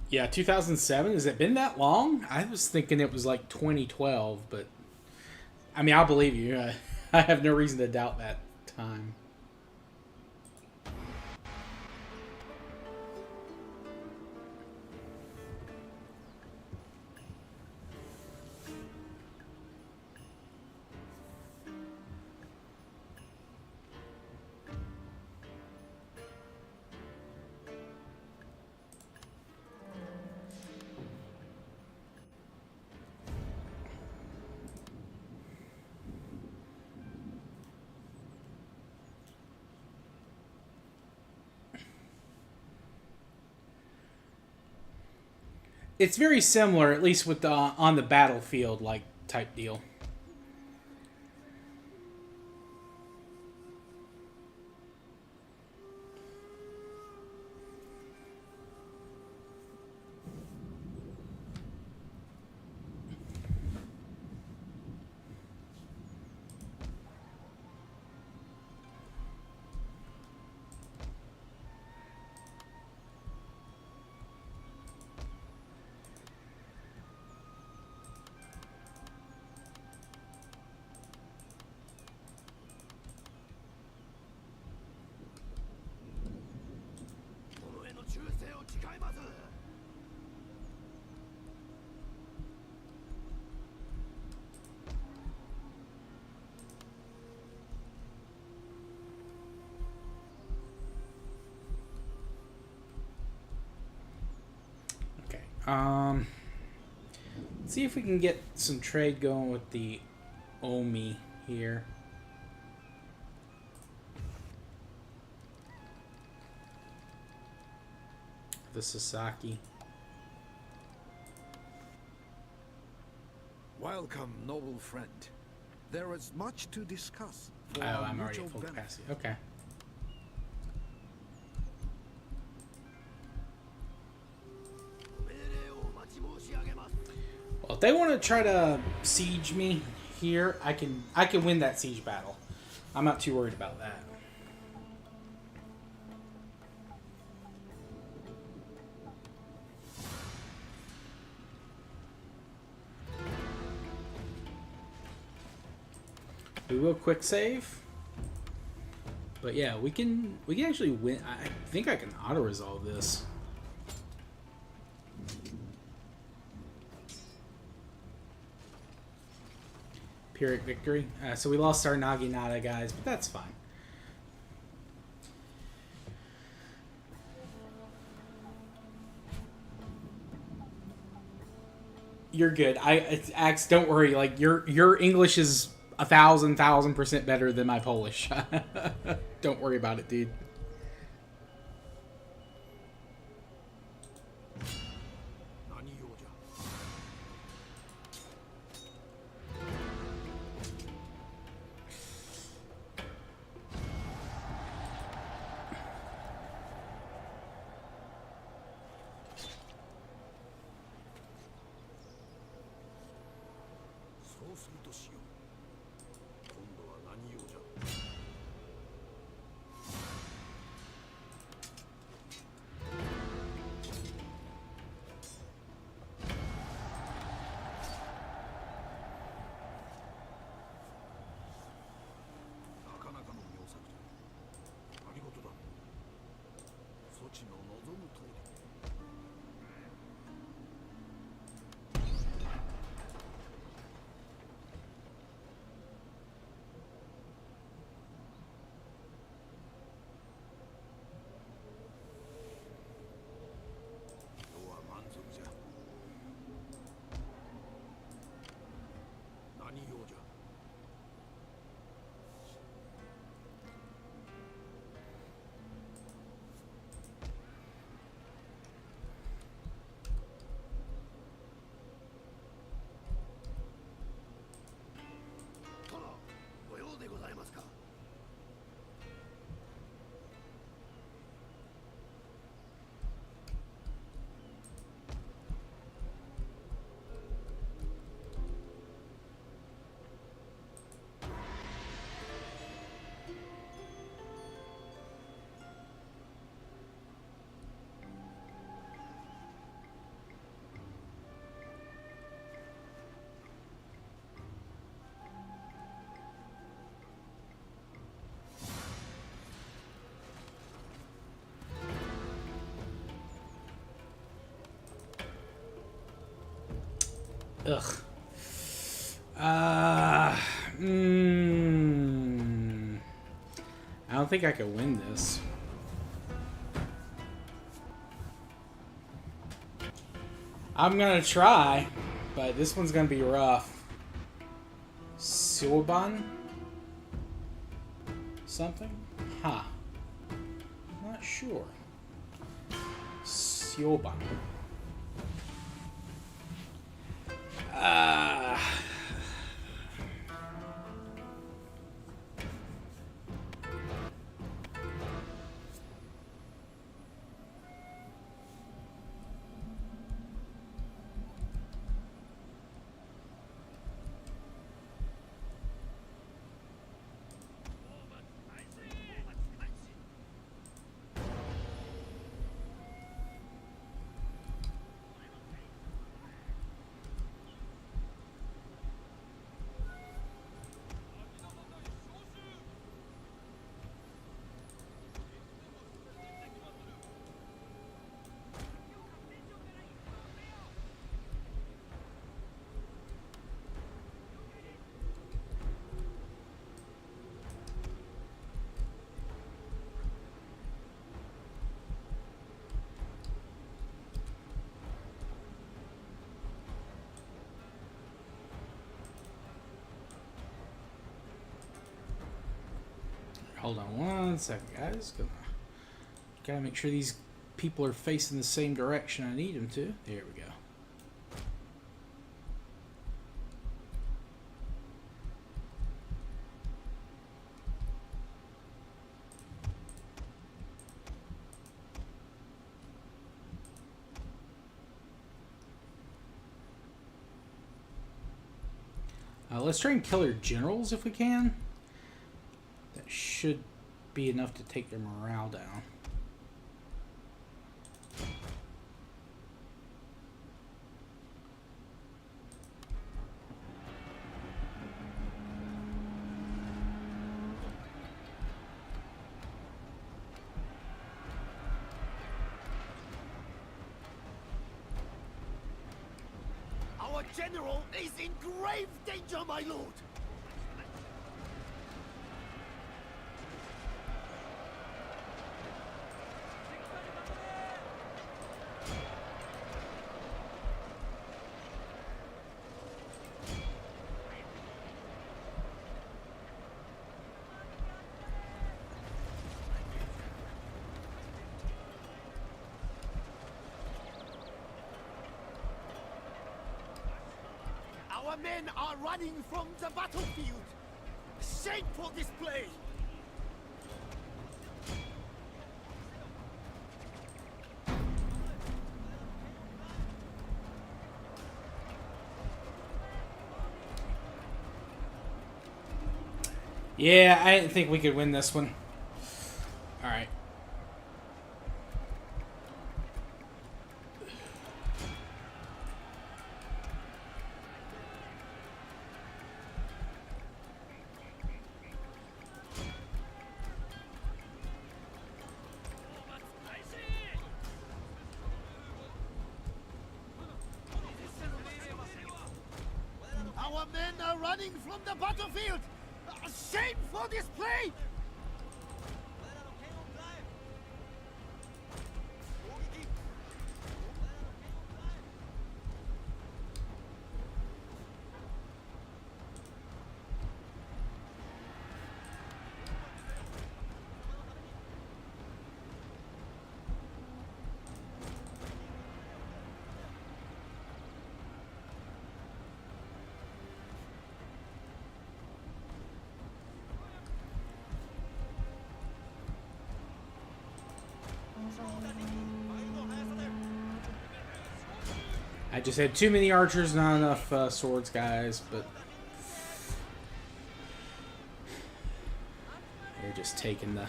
Yeah, 2007. Has it been that long? I was thinking it was like 2012, but I mean, I'll believe you. I have no reason to doubt that time. It's very similar, at least with the on the battlefield like type deal. Let's see if we can get some trade going with the Omi here. The Sasaki. Welcome, noble friend. There is much to discuss. Oh, I'm already at full capacity. Okay. Well, if they want to try to siege me here, I can win that siege battle. I'm not too worried about that. We will quick save. But yeah, we can actually win. I think I can auto resolve this. Pyrrhic victory. So we lost our Naginata guys, but that's fine. You're good. Axe, don't worry. Like your English is 1,000% better than my Polish. Don't worry about it, dude. Ugh. I don't think I can win this. I'm gonna try, but this one's gonna be rough. Silban? Something? Huh. Not sure. Silban. Hold on one second, guys. Gotta make sure these people are facing the same direction I need them to. There we go. Let's try and kill their generals if we can. That should be enough to take their morale down. Our general is in grave danger, my lord! Our men are running from the battlefield! Shameful display! Yeah, I didn't think we could win this one. Alright. Our men are running from the battlefield! Shameful display! I just had too many archers, not enough swords, guys, but they're just taking the...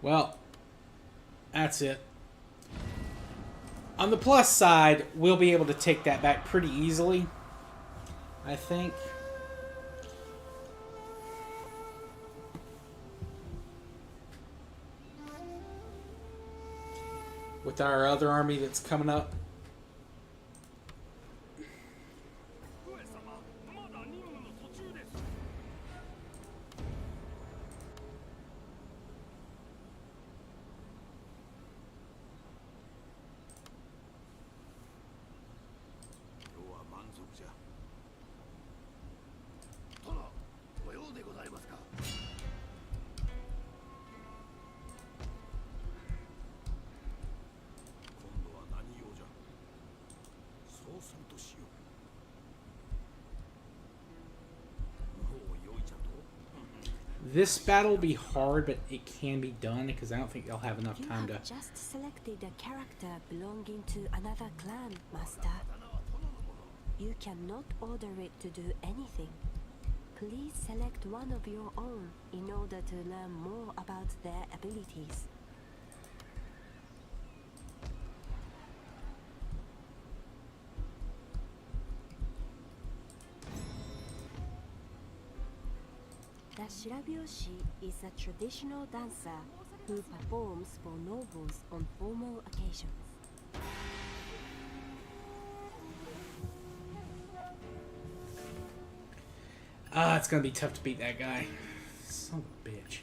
Well, that's it. On the plus side, we'll be able to take that back pretty easily, I think. With our other army that's coming up. This battle will be hard, but it can be done because I don't think they'll have enough time to... You have just selected a character belonging to another clan, Master. You cannot order it to do anything. Please select one of your own in order to learn more about their abilities. The Shirabyoshi is a traditional dancer who performs for nobles on formal occasions. Ah, it's gonna be tough to beat that guy. Son of a bitch.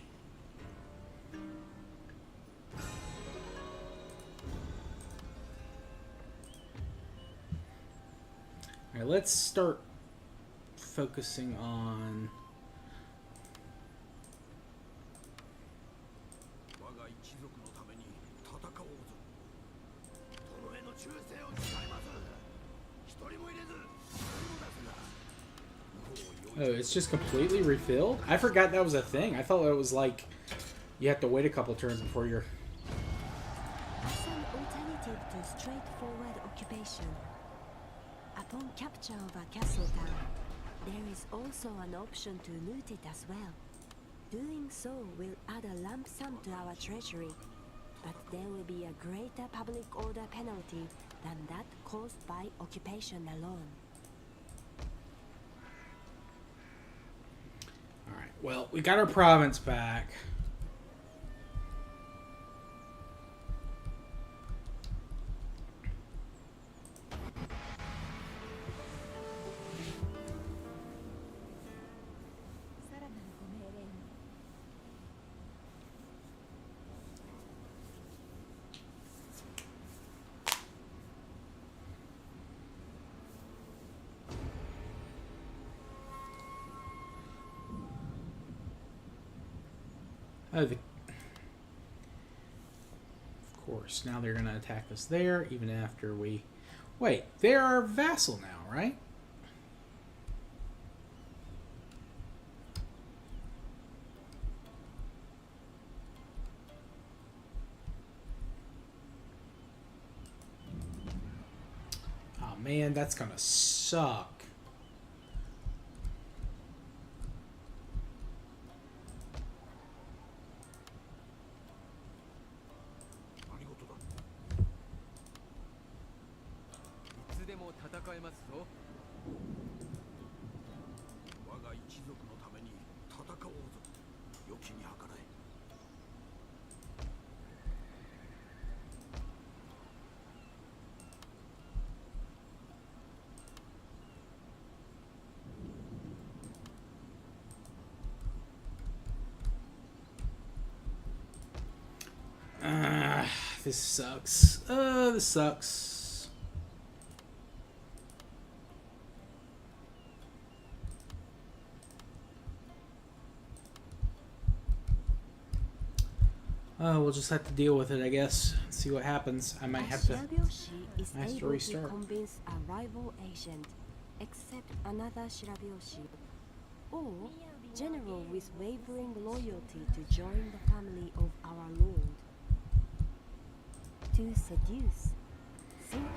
Alright, let's start focusing on... Oh, it's just completely refilled? I forgot that was a thing. I thought it was like you have to wait a couple turns before you're... As an alternative to straightforward occupation, upon capture of a castle town, there is also an option to loot it as well. Doing so will add a lump sum to our treasury, but there will be a greater public order penalty than that caused by occupation alone. Well, we got our province back. Oh, of course. Now they're going to attack us there, even after we... Wait, they're our vassal now, right? Oh, man, that's going to suck. This sucks. This sucks. We'll just have to deal with it, I guess. See what happens. I might have to. Shirabyoshi is I have to able restart. to convince a rival agent, accept another Shirabyoshi, or general with wavering loyalty to join the family of our lord. To seduce. Simply.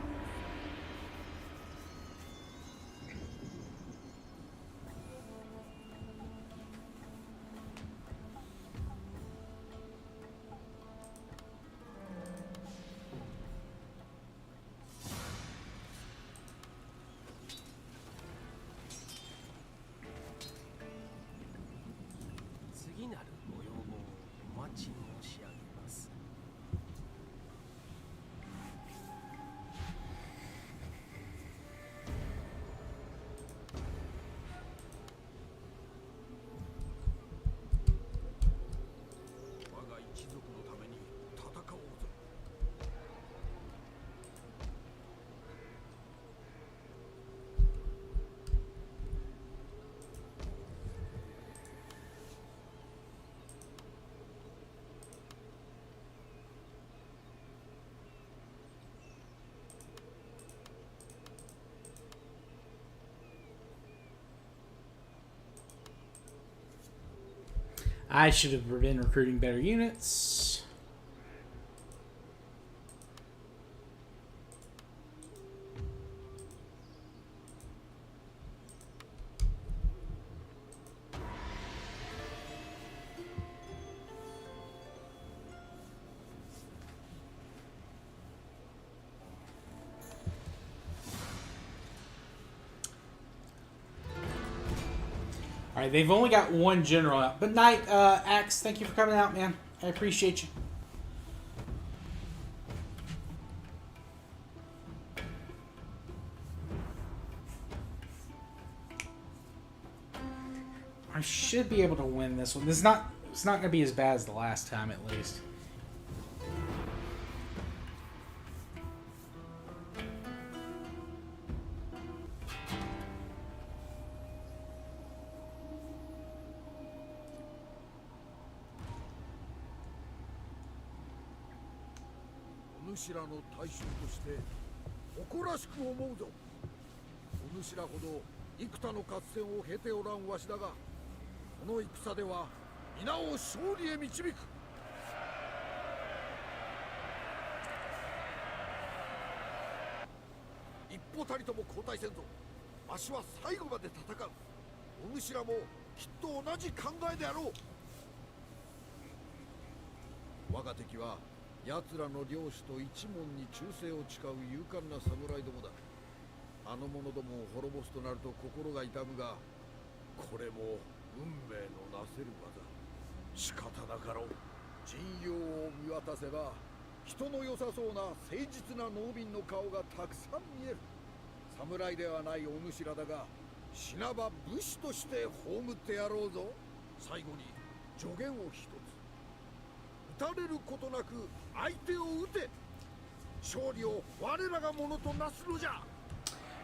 I should have been recruiting better units. All right, they've only got one general out. But Knight, Axe, thank you for coming out, man. I appreciate you. I should be able to win this one. It's not going to be as bad as the last time, at least.お主らの大衆として誇らしく思うぞ。お主らほど幾多の合戦を経ておらんわしだが、この戦では皆を勝利へ導く。一歩たりとも後退せんぞ。わしは最後まで戦う。お主らもきっと同じ考えであろう。我が敵は奴らの領主と一門に忠誠を誓う勇敢な侍どもだ。あの者どもを滅ぼすとなると心が痛むが、これも運命のなせる技。仕方なかろう。陣容を見渡せば人の良さそうな誠実な農民の顔がたくさん見える。侍ではないお主らだが、死なば武士として葬ってやろうぞ。最後に助言を一つ。撃たれることなく相手を撃て。勝利を我らがものとなすのじゃ。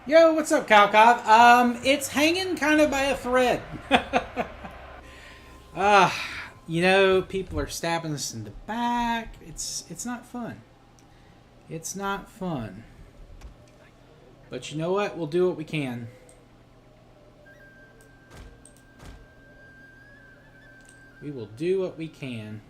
Yo, what's up, Kalkov? It's hanging kind of by a thread. You know, people are stabbing us in the back. It's not fun. It's not fun. But you know what? We'll do what we can. We will do what we can.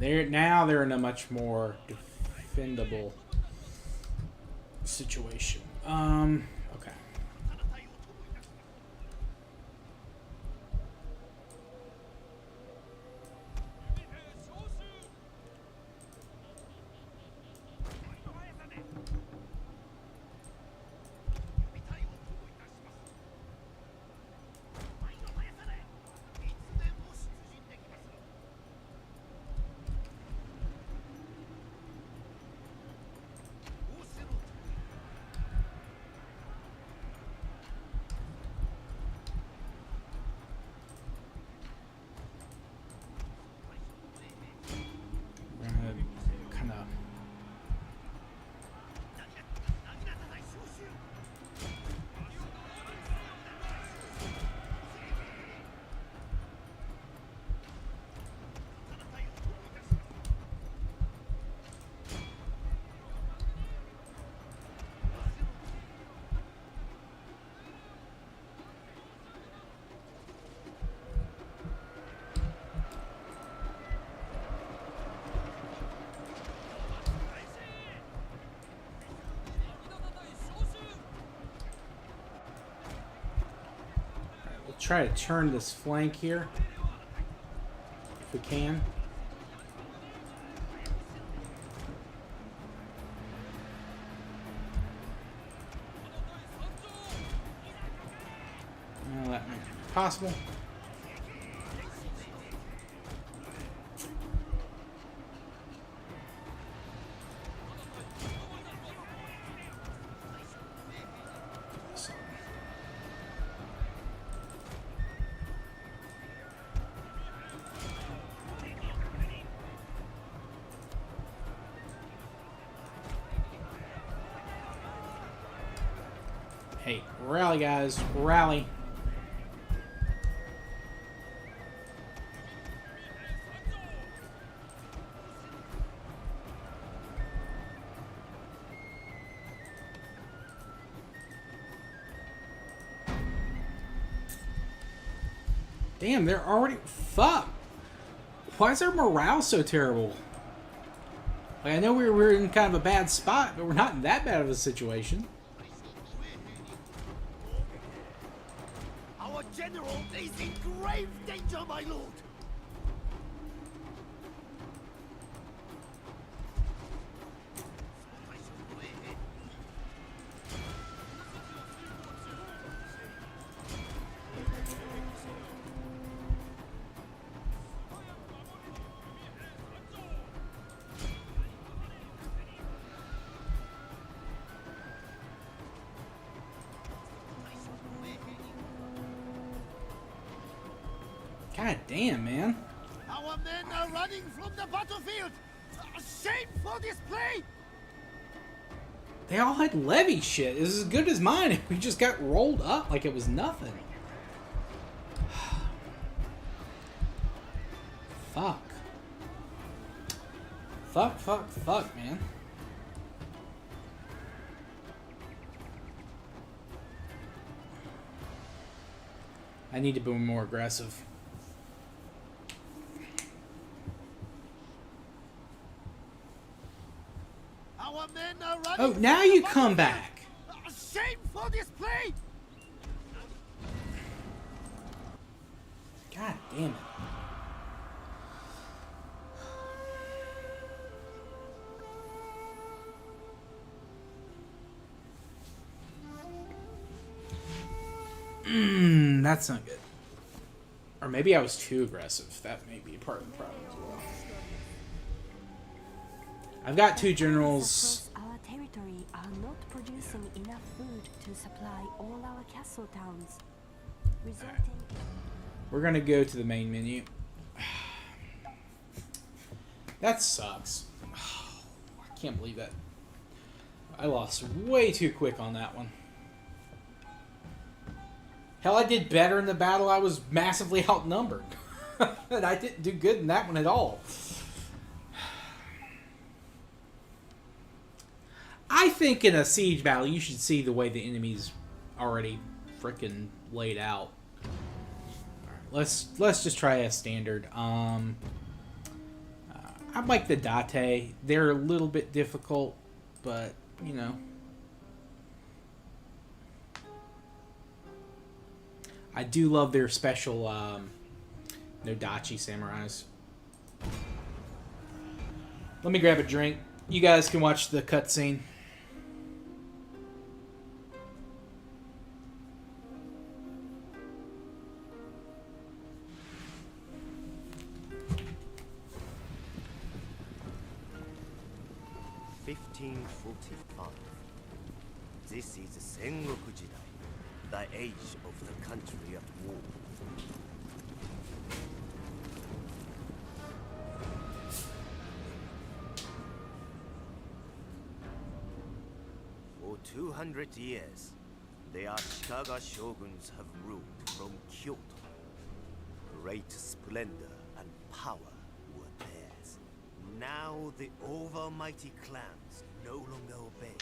They're in a much more defendable situation. Okay. Try to turn this flank here if we can. Well, that might be possible. Hey, rally, guys. Rally. Damn, they're already... Fuck! Why is their morale so terrible? Like, I know we were in kind of a bad spot, but we're not in that bad of a situation. Our general is in grave danger, my lord. God damn, man. Our men are running from the battlefield. A shameful display. They all had levy shit. It was as good as mine. We just got rolled up like it was nothing. Fuck. Fuck, man. I need to be more aggressive. Our men are running. Oh, now you come back. Shame for display. God damn it. That's not good. Or maybe I was too aggressive. That may be part of the problem as well. I've got 2 generals. Across our territory are not producing enough food to supply all our castle towns, resulting. We're gonna go to the main menu. That sucks. I can't believe that. I lost way too quick on that one. Hell, I did better in the battle. I was massively outnumbered. And I didn't do good in that one at all. I think in a siege battle, you should see the way the enemy's already freaking laid out. Alright, let's just try a standard. I like the Date. They're a little bit difficult, but, you know. I do love their special Nodachi samurais. Let me grab a drink. You guys can watch the cutscene. This is Sengoku Jidai, the age of the country at war. For 200 years, the Ashikaga shoguns have ruled from Kyoto. Great splendor and power were theirs. Now the overmighty clans no longer obey.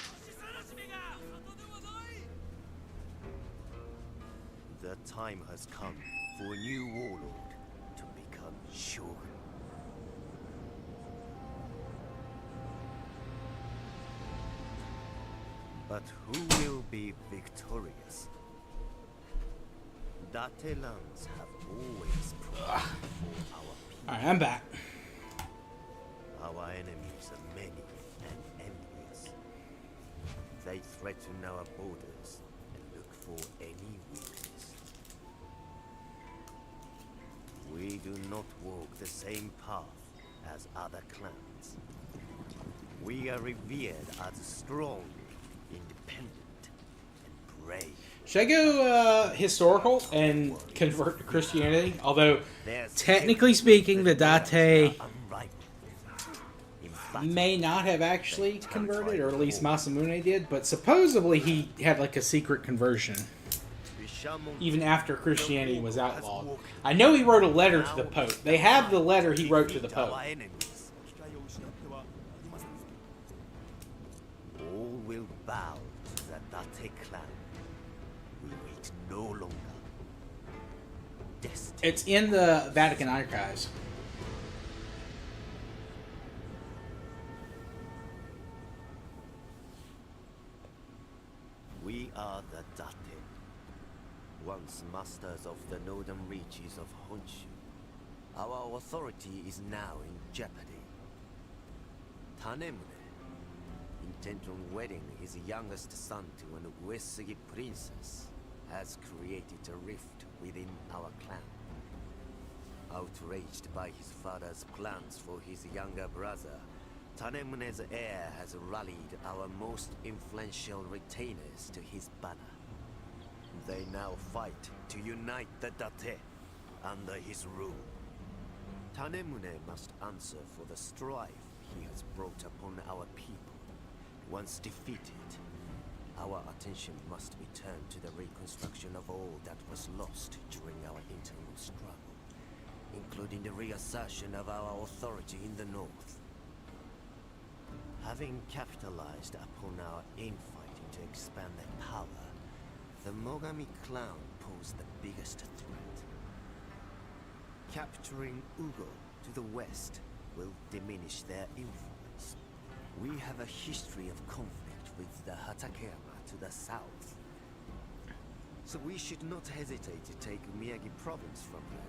The time has come for a new warlord to become shogun. But who will be victorious? Date lands have always provided for our people. Alright, I'm back. Our enemies are many and envious. They threaten our borders and look for any weakness. We do not walk the same path as other clans. We are revered as strong, independent, and brave. Should I go historical and convert to Christianity? Although, technically speaking, the Date may not have actually converted, or at least Masamune did, but supposedly he had like a secret conversion even after Christianity was outlawed. I know he wrote a letter to the Pope. They have the letter he wrote to the Pope. All will bow to the Date clan. We wait no longer. Destiny. It's in the Vatican archives. We are the Date, once masters of the northern reaches of Honshu. Our authority is now in jeopardy. Tanemune, intent on wedding his youngest son to an Uesugi princess, has created a rift within our clan. Outraged by his father's plans for his younger brother, Tanemune's heir has rallied our most influential retainers to his banner. They now fight to unite the Date under his rule. Tanemune must answer for the strife he has brought upon our people. Once defeated, our attention must be turned to the reconstruction of all that was lost during our internal struggle, including the reassertion of our authority in the north. Having capitalized upon our infighting to expand their power, the Mogami clan pose the biggest threat. Capturing Ugo to the west will diminish their influence. We have a history of conflict with the Hatakeyama to the south. So we should not hesitate to take Miyagi province from them.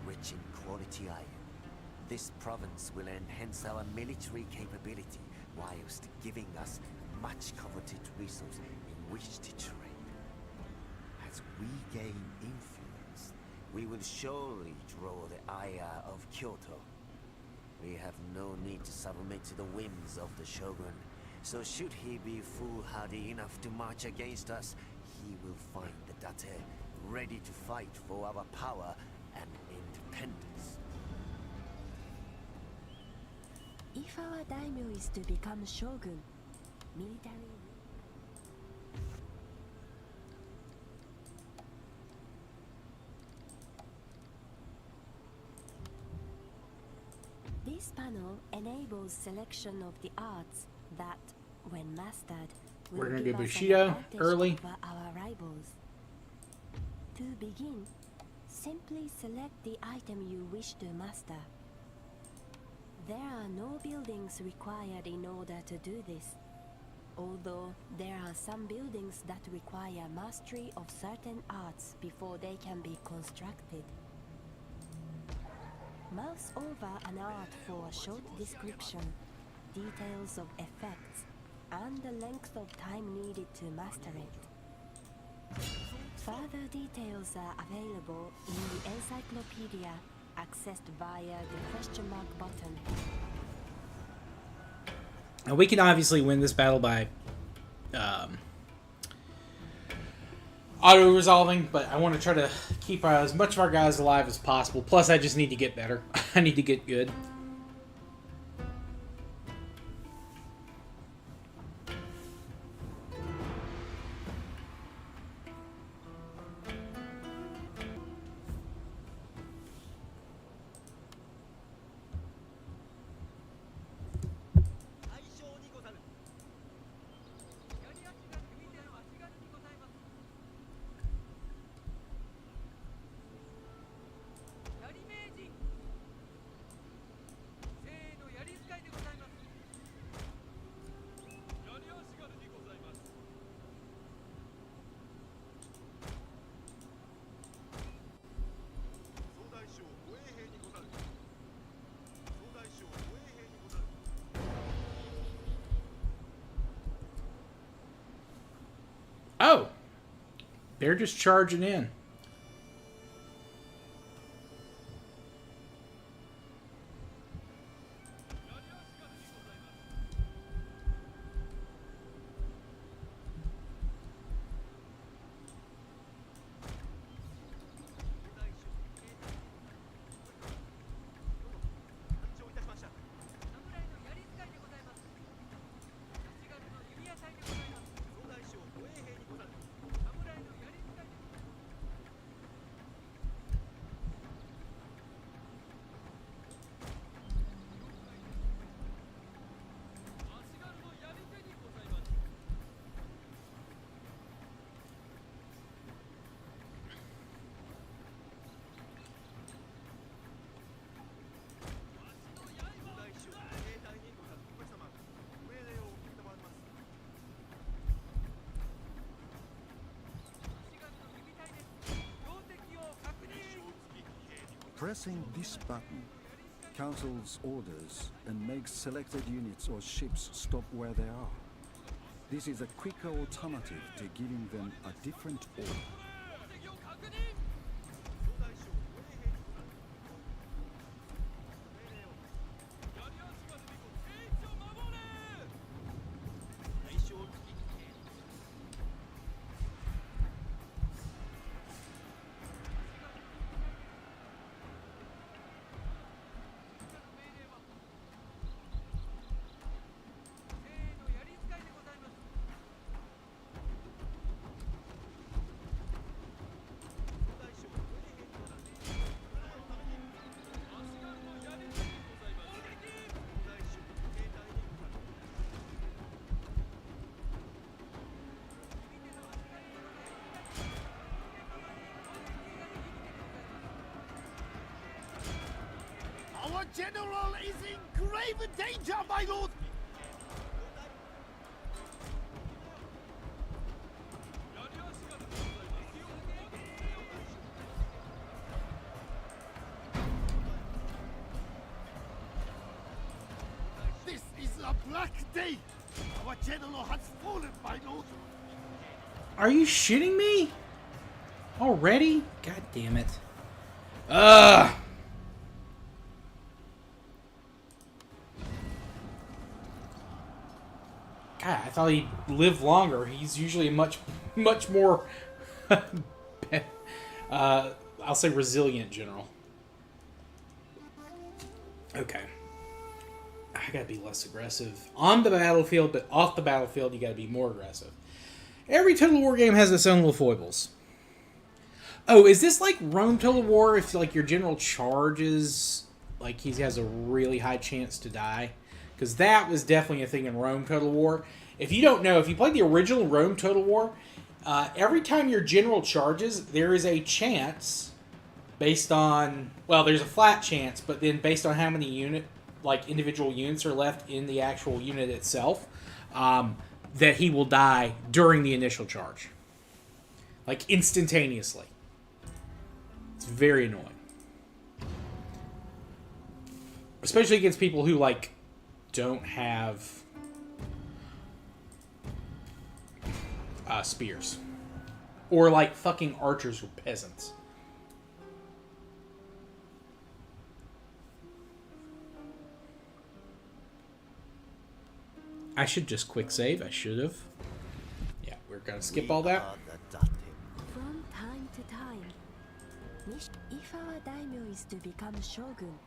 Rich in quality iron, this province will enhance our military capability whilst giving us much coveted resource in which to trade. As we gain influence, we will surely draw the ire of Kyoto. We have no need to submit to the whims of the Shogun, so should he be foolhardy enough to march against us, he will find the Date ready to fight for our power and independence. If our daimyo is to become shogun, military... This panel enables selection of the arts that, when mastered, will We're gonna give do us an Bushido advantage early. over our rivals. To begin, simply select the item you wish to master. There are no buildings required in order to do this, although there are some buildings that require mastery of certain arts before they can be constructed. Mouse over an art for a short description, details of effects, and the length of time needed to master it. Further details are available in the encyclopedia, accessed via the question mark button. Now we can obviously win this battle by auto-resolving, but I want to try to keep as much of our guys alive as possible. Plus, I just need to get better. I need to get good. Oh, they're just charging in. Pressing this button cancels orders and makes selected units or ships stop where they are. This is a quicker alternative to giving them a different order. general is in grave danger, my lord! This is a black day! Our general has fallen, my lord! Are you shitting me? Already? God damn it. Ugh! God, I thought he'd live longer. He's usually a much more, I'll say resilient general. Okay. I gotta be less aggressive on the battlefield, but off the battlefield, you gotta be more aggressive. Every Total War game has its own little foibles. Oh, is this like Rome Total War? If like your general charges, like he has a really high chance to die, because that was definitely a thing in Rome Total War. If you don't know, if you played the original Rome Total War, every time your general charges, there is a chance based on, well, there's a flat chance, but then based on how many individual units are left in the actual unit itself, that he will die during the initial charge. Like, instantaneously. It's very annoying. Especially against people who, like, don't have spears. Or, like, fucking archers or peasants. I should just quick save. I should have. Yeah, we're gonna skip all that. From time to time, if our daimyo is to become shogun,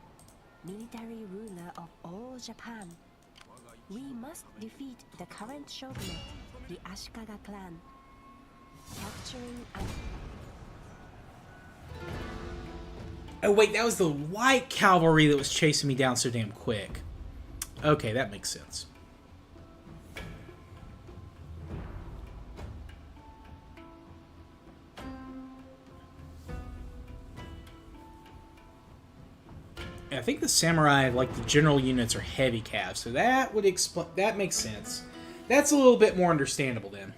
military ruler of all Japan, we must defeat the current shogunate, the Ashikaga clan, capturing and... Oh wait, that was the white cavalry that was chasing me down so damn quick. Okay, that makes sense. I think the samurai, like the general units, are heavy cav, so that would explain. That makes sense. That's a little bit more understandable then.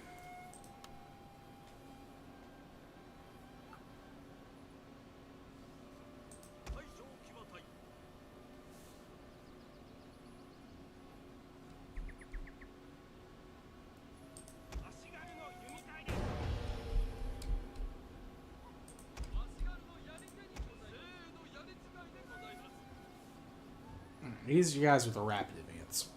These are guys with a rapid advance.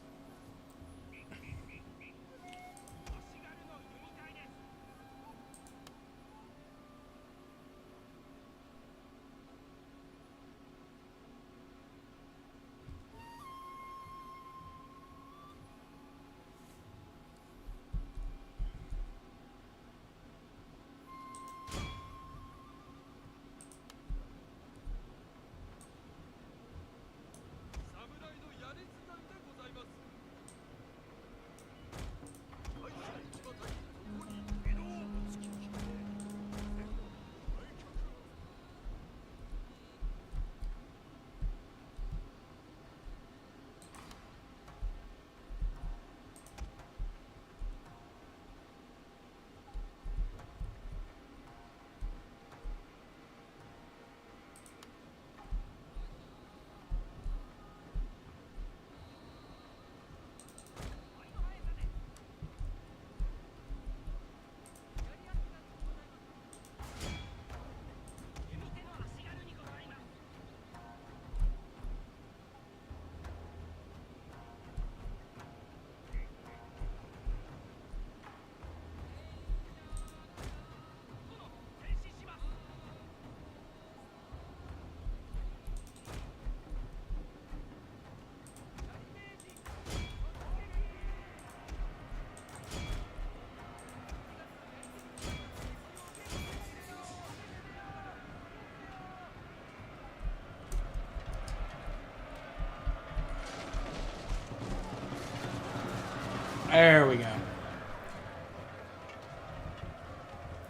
There we go.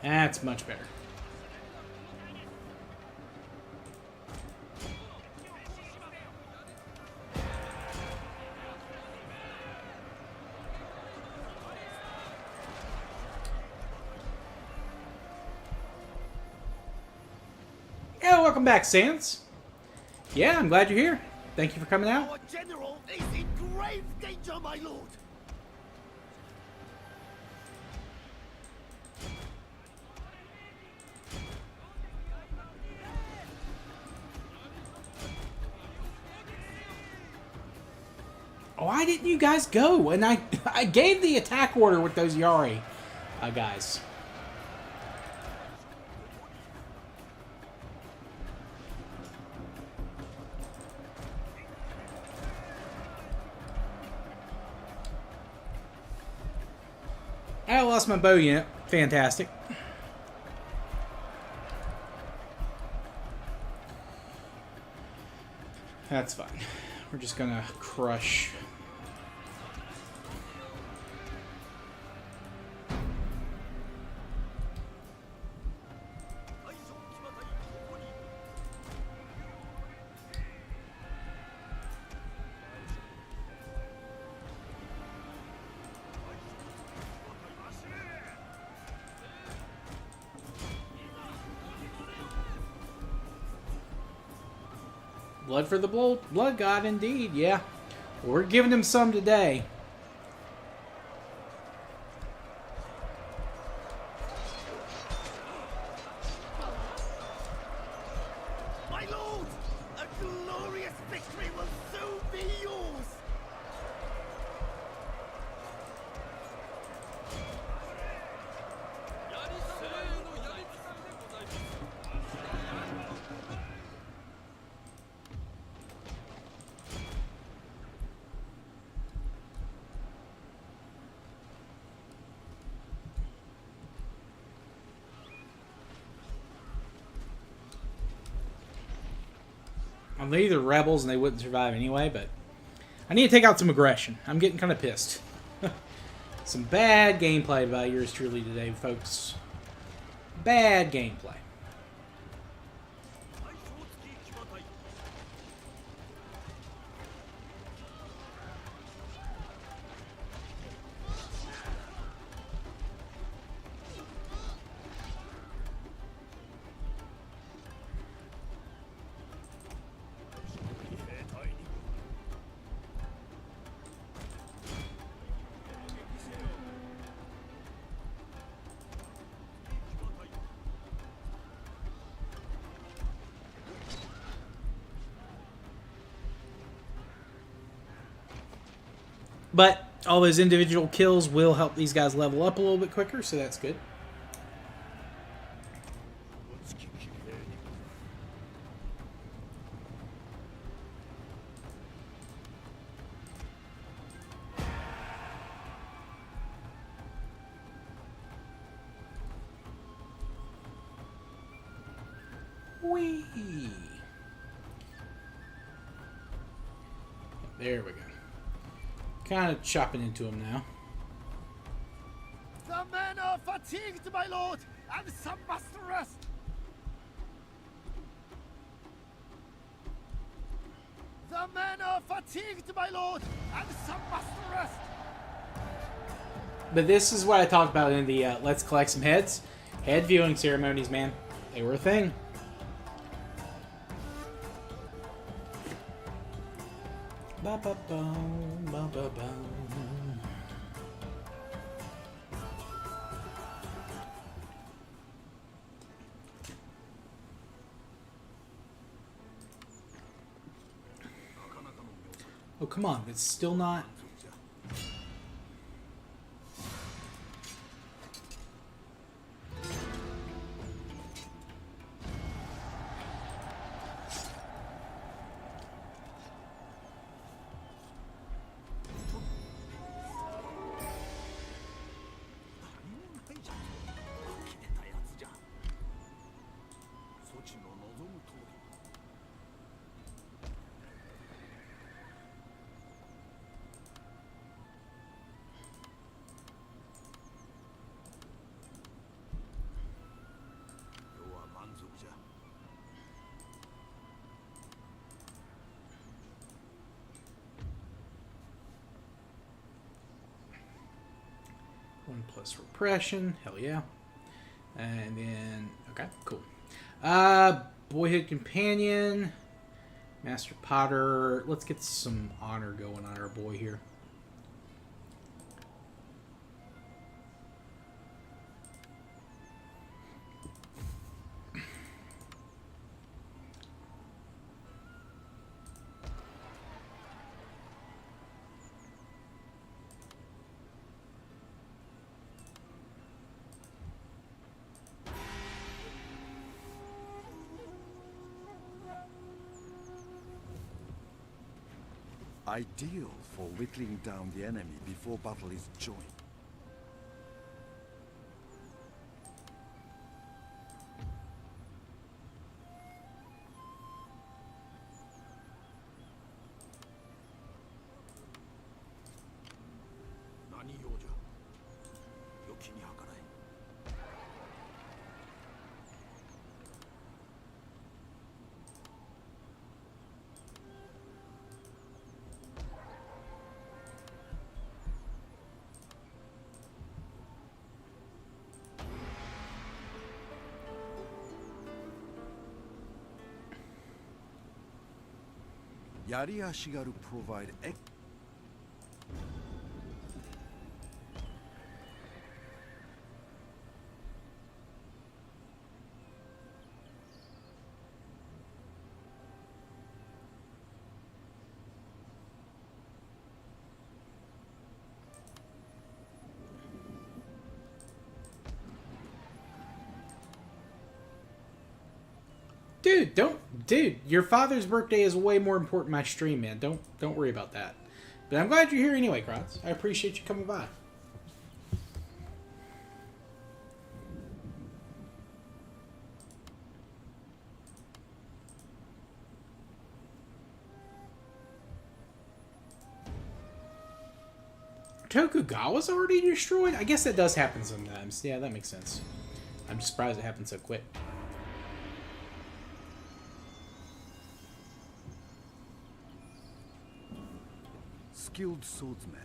That's much better. welcome back, Sans. Yeah, I'm glad you're here. Thank you for coming out. Our general is in grave danger, my lord. Why didn't you guys go? And I gave the attack order with those Yari guys. I lost my bow unit. Fantastic. That's fine. We're just gonna crush. Blood for the blood god, indeed. Yeah, we're giving him some today. My lord, a glorious victory will soon be yours. They're either rebels and they wouldn't survive anyway, but I need to take out some aggression. I'm getting kind of pissed. Some bad gameplay by yours truly today, folks. Bad gameplay. But all those individual kills will help these guys level up a little bit quicker, so that's good. Whee! There we go. Kind of chopping into him now. The men are fatigued, my lord, and some must rest. The men are fatigued, my lord, and some must rest. But this is what I talked about in the Let's Collect Some Heads. Head viewing ceremonies, man. They were a thing. Ba ba ba ba ba ba. Oh, come on. It's still not... One plus repression, hell yeah. And then, okay, cool. boyhood companion, master potter. Let's get some honor going on our boy here. Ideal for whittling down the enemy before battle is joined. Yariashigaru provide Dude, your father's birthday is way more important than my stream, man. Don't worry about that. But I'm glad you're here anyway, Kratz. I appreciate you coming by. Tokugawa's already destroyed? I guess that does happen sometimes. Yeah, that makes sense. I'm just surprised it happened so quick. skilled swordsman.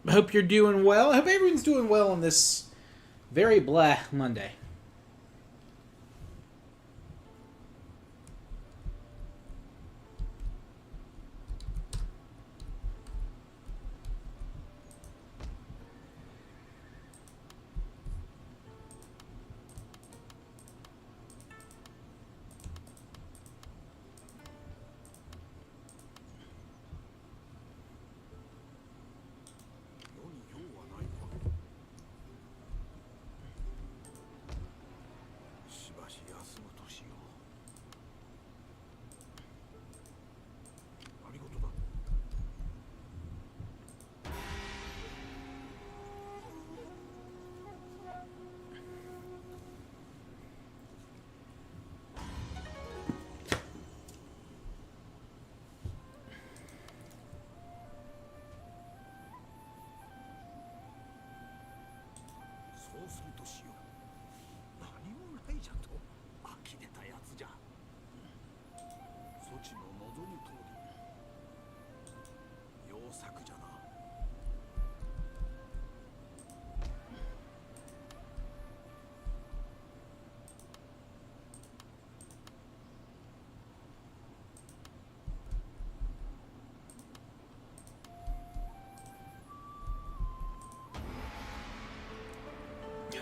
I hope you're doing well. I hope everyone's doing well on this very blah Monday.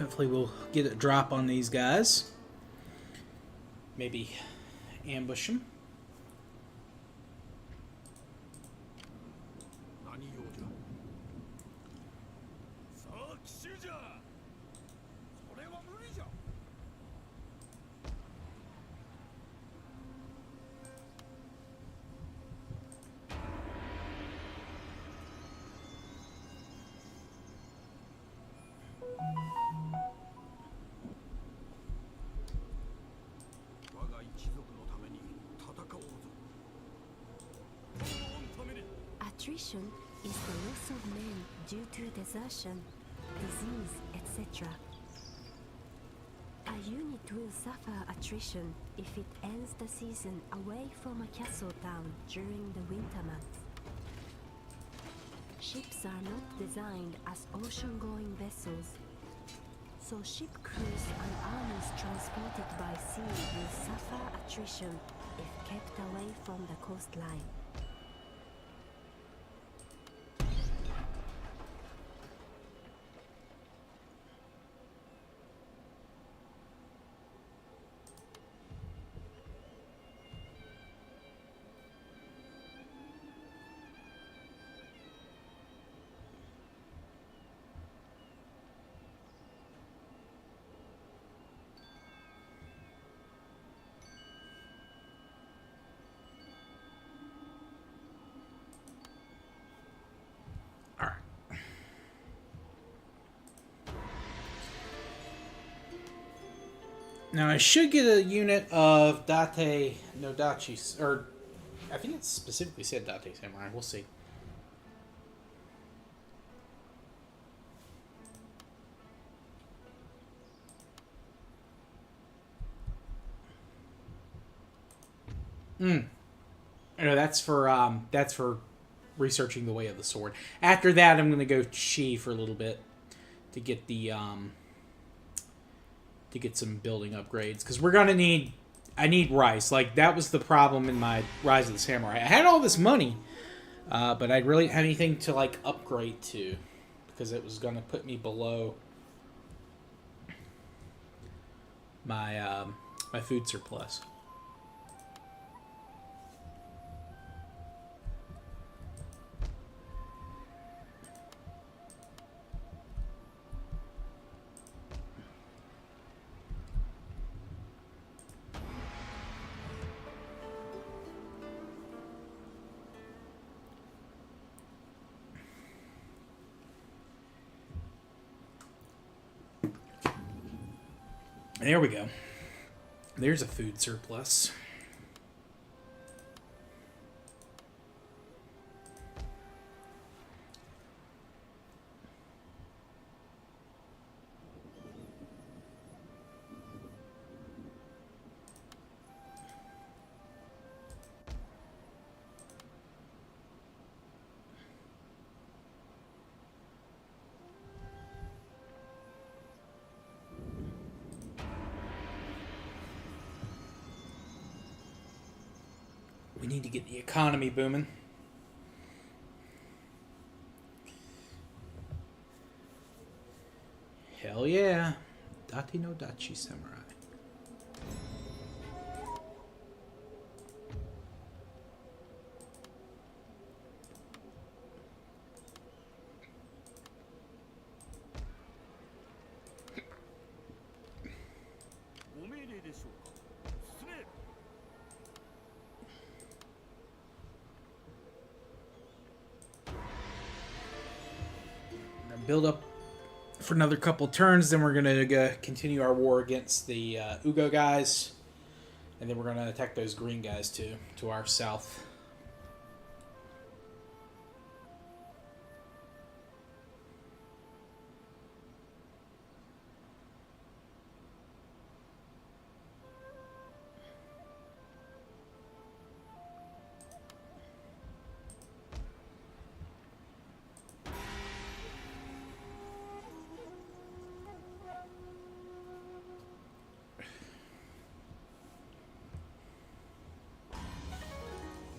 Hopefully we'll get a drop on these guys. Maybe ambush them. Attrition is the loss of men due to desertion, disease, etc. A unit will suffer attrition if it ends the season away from a castle town during the winter months. Ships are not designed as ocean-going vessels, so ship crews and armies transported by sea will suffer attrition if kept away from the coastline. Now I should get a unit of Date no Dachi, or I think it specifically said Date Samurai. We'll see. No, that's for researching the way of the sword. After that, I'm gonna go Chi for a little bit to get the to get some building upgrades, because we're gonna need. I need rice. Like, that was the problem in my Rise of the Samurai. I had all this money, but I really didn't have anything to like upgrade to, because it was gonna put me below my my food surplus. There we go. There's a food surplus. We need to get the economy booming. Hell yeah. Date no Dachi Samurai. Build up for another couple turns, then we're gonna continue our war against the Ugo guys, and then we're gonna attack those green guys too, to our south.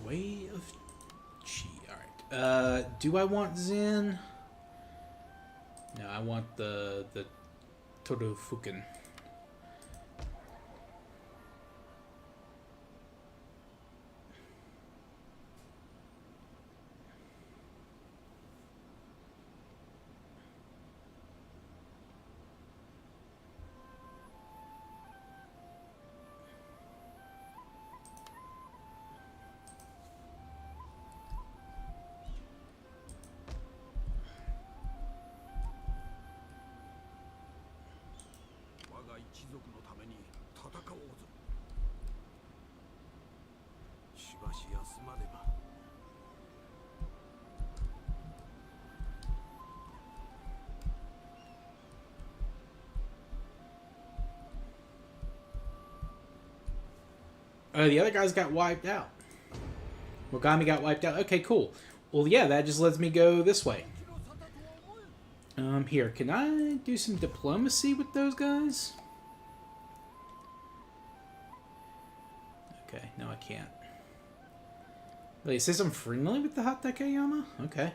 Way of Chi. Alright. Do I want Zen? No, I want the Todofuken. Oh, the other guys got wiped out. Mogami got wiped out. Okay, cool. Well, yeah, that just lets me go this way. Here, can I do some diplomacy with those guys? Okay, no, I can't. Wait, it says I'm friendly with the Hatakeyama? Okay.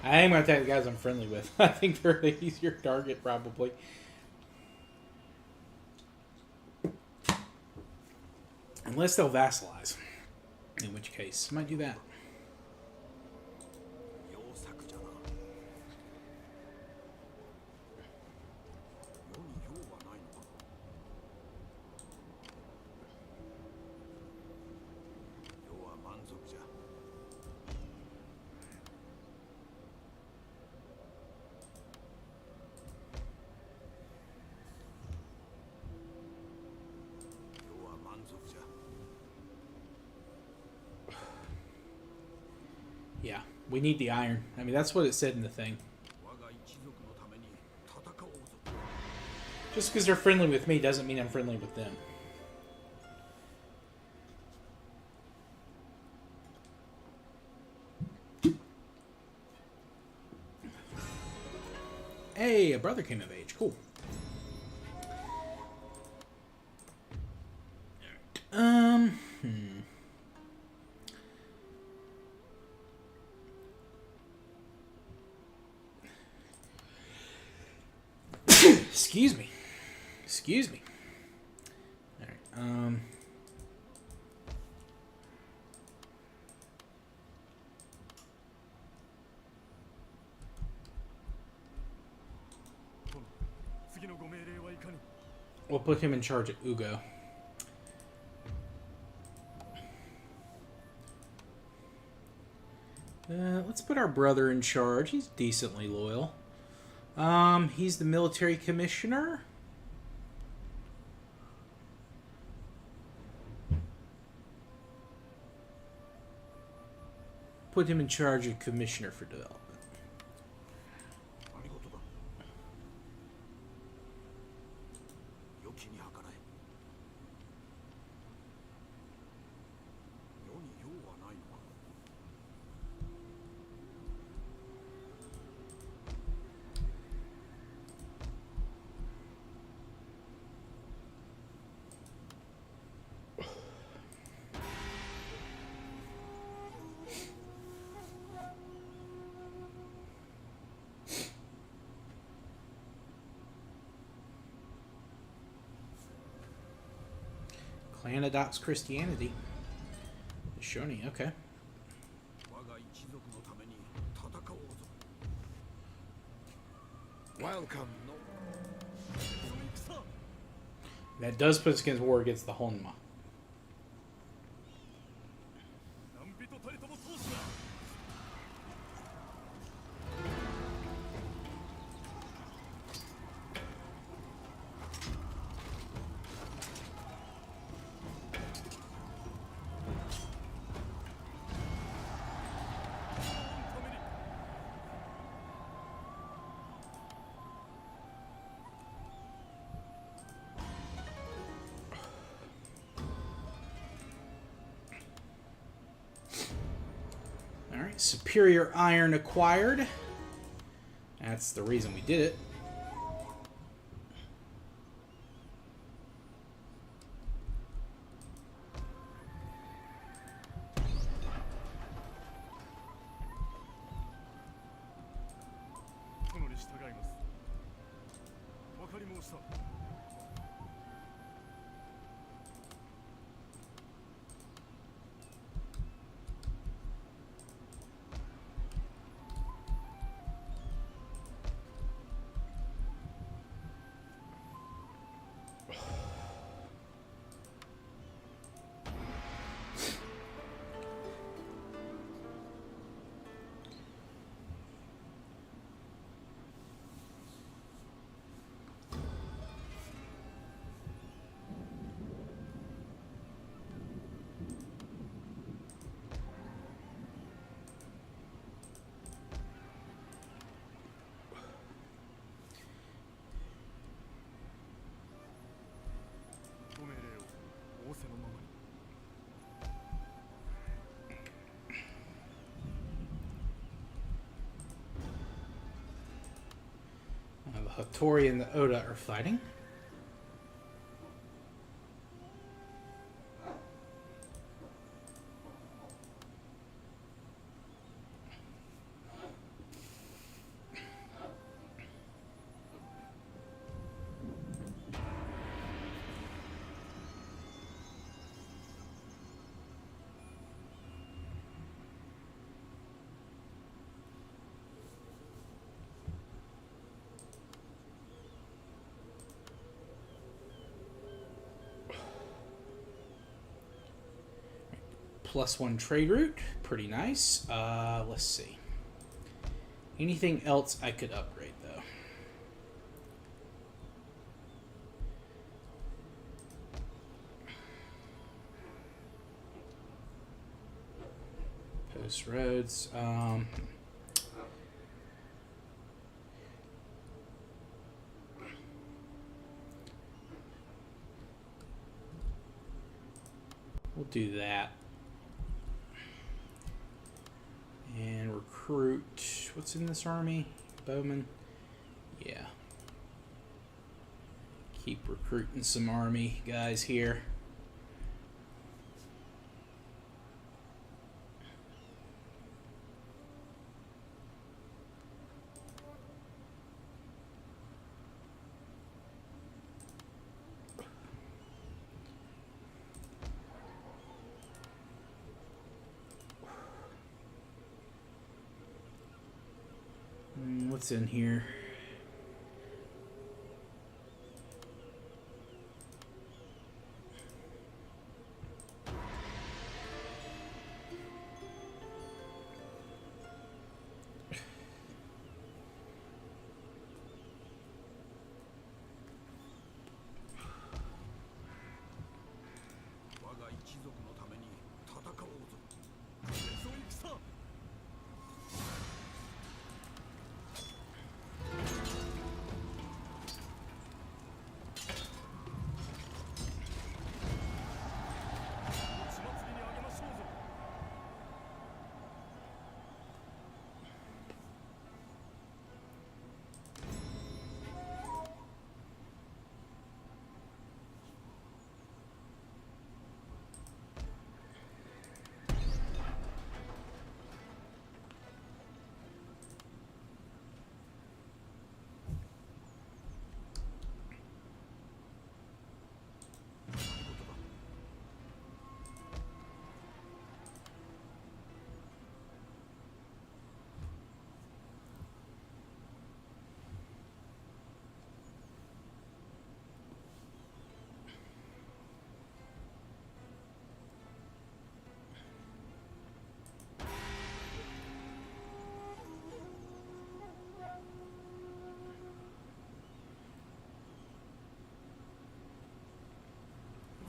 I am going to attack the guys I'm friendly with. I think they're the easier target, probably. Unless they'll vassalize. In which case, might do that. Yeah, we need the iron. I mean, that's what it said in the thing. Just because they're friendly with me doesn't mean I'm friendly with them. Hey, a brother came of age. Cool. Excuse me. Excuse me. Alright, we'll put him in charge of Ugo. Let's put our brother in charge. He's decently loyal. He's the military commissioner. Put him in charge of commissioner for development. Clan adopts Christianity. Shoni, okay. Welcome. That does put us against war against the Honma. superior iron acquired. That's the reason we did it. The Hattori and the Oda are fighting. +1 trade route. Pretty nice. Let's see. Anything else I could upgrade, though? Post roads. We'll do that. And recruit. What's in this army? Bowman. Yeah. Keep recruiting some army guys here. What's in here?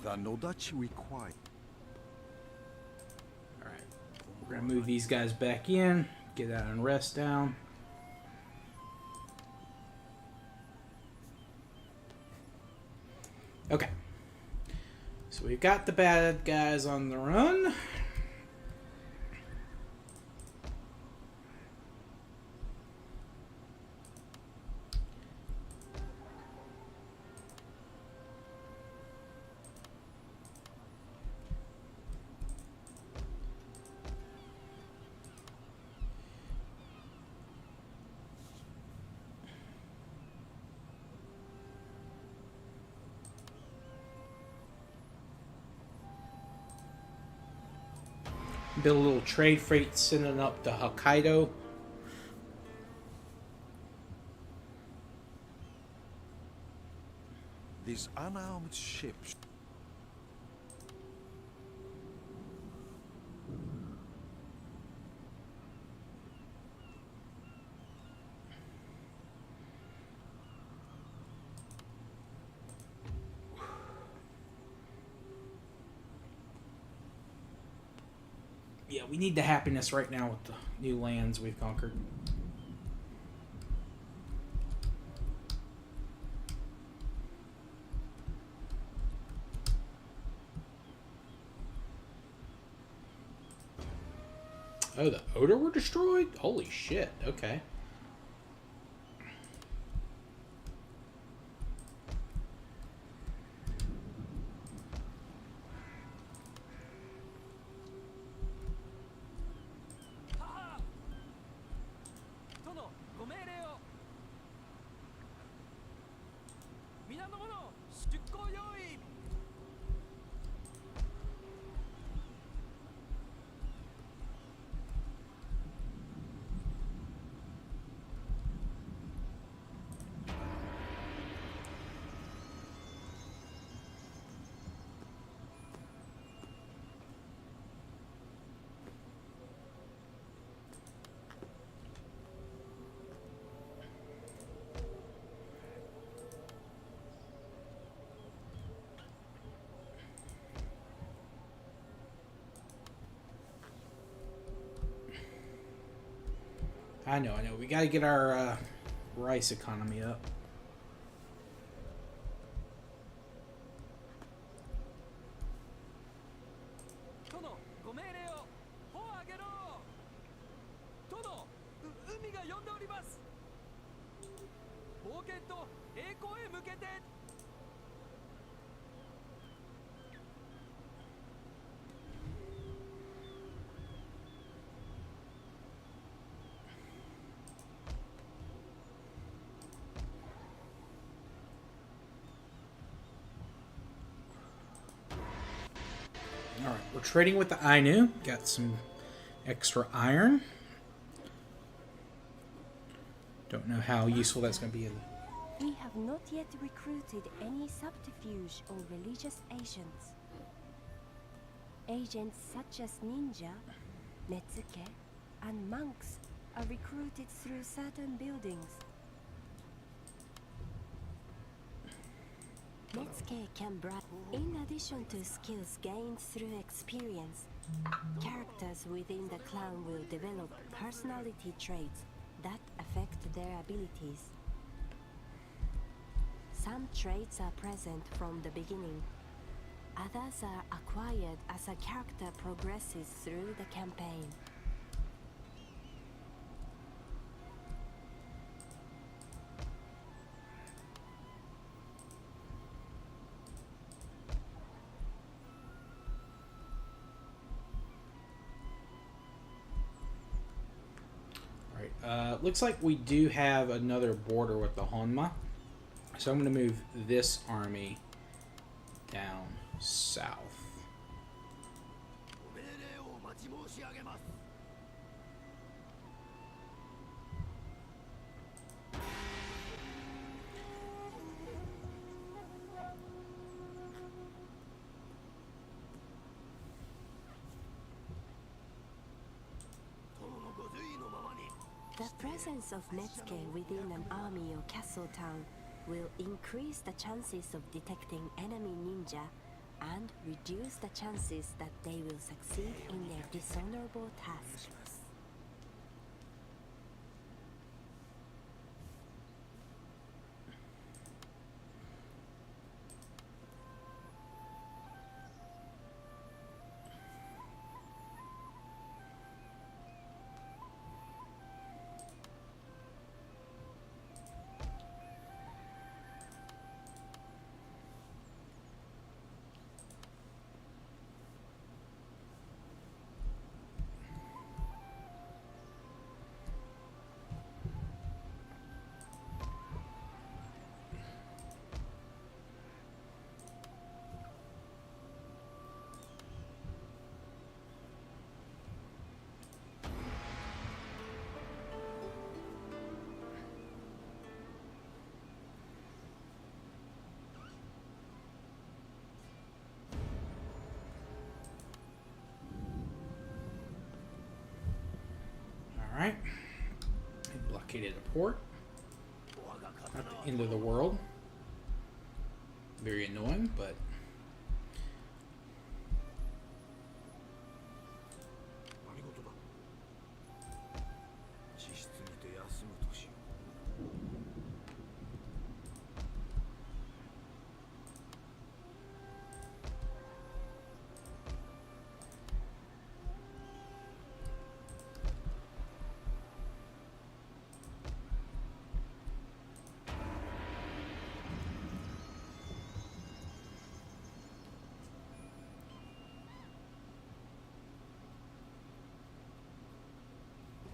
The Nodachi required. Alright. We're going to move these guys back in. Get that unrest down. Okay. So we've got the bad guys on the run. Build a little trade freight sending up to Hokkaido. These unarmed ships. Yeah, we need the happiness right now with the new lands we've conquered. Oh, the Oda were destroyed? Holy shit, okay. I know. We gotta get our rice economy up. Alright, we're trading with the Ainu. Got some extra iron. Don't know how useful that's going to be in. We have not yet recruited any subterfuge or religious agents. Agents such as ninja, netsuke, and monks are recruited through certain buildings. Netsuke can brag. In addition to skills gained through experience, characters within the clan will develop personality traits that affect their abilities. Some traits are present from the beginning. Others are acquired as a character progresses through the campaign. Looks like we do have another border with the Honma. So I'm going to move this army down south. The presence of Netsuke within an army or castle town will increase the chances of detecting enemy ninja and reduce the chances that they will succeed in their dishonorable tasks. located a port. Not the end of the world. Very annoying, but... 何事だ。自室にて休むとしよう。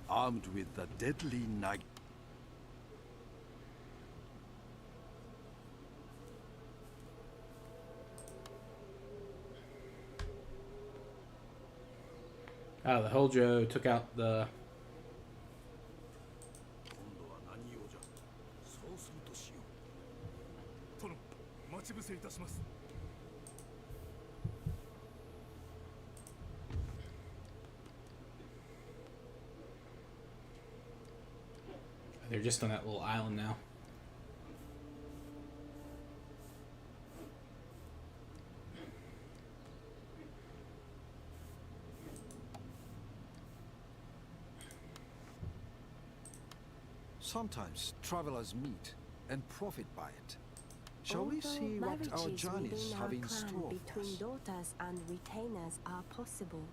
Armed with the deadly knife. Oh, the Hojo took out the... 今度は何用じゃ。そうするとしよう。殿、待ち伏せいたします。 They're just on that little island now. Sometimes travelers meet and profit by it. Shall we Although see what our marriages journeys within have our in clan store for between us? daughters and retainers are possible,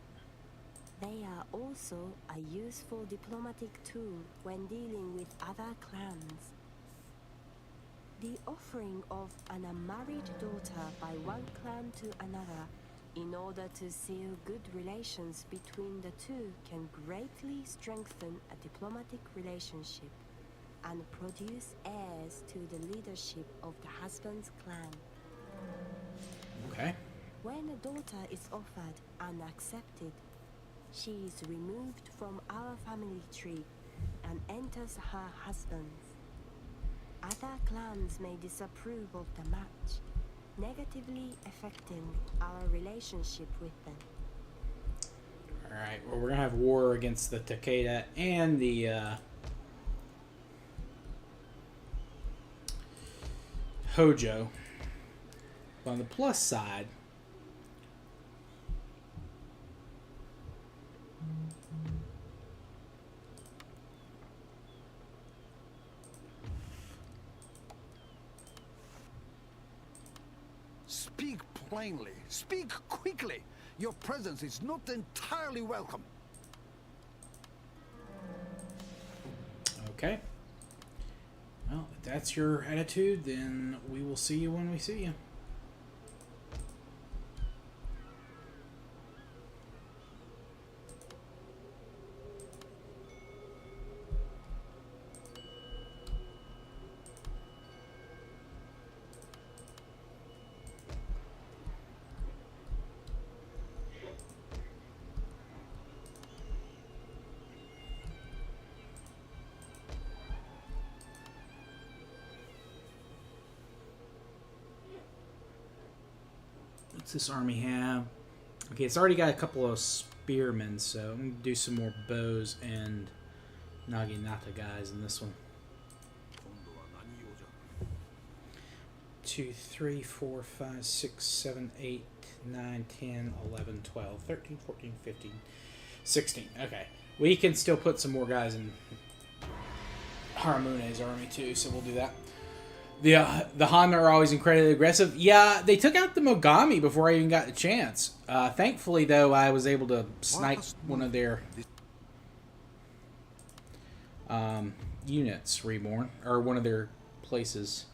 they are also a useful diplomatic tool when dealing with other clans. The offering of an unmarried daughter by one clan to another in order to seal good relations between the two can greatly strengthen a diplomatic relationship and produce heirs to the leadership of the husband's clan. Okay. When a daughter is offered and accepted, she is removed from our family tree and enters her husband's. Other clans may disapprove of the match, negatively affecting our relationship with them. Alright, well, we're going to have war against the Takeda and the Hojo. But on the plus side, Speak plainly. Speak quickly. Your presence is not entirely welcome. okay. Well, if that's your attitude, then we will see you when we see you. What's this army have? Okay, it's already got a couple of spearmen, so I'm going to do some more bows and Naginata guys in this one. 今度は何用じゃ。 2, 3, 4, 5, 6, 7, 8, 9, 10, 11, 12, 13, 14, 15, 16. Okay. We can still put some more guys in Haramune's army too, so we'll do that. The Han are always incredibly aggressive. Yeah, they took out the Mogami before I even got the chance. Thankfully, though, I was able to snipe one of their units reborn, or one of their places.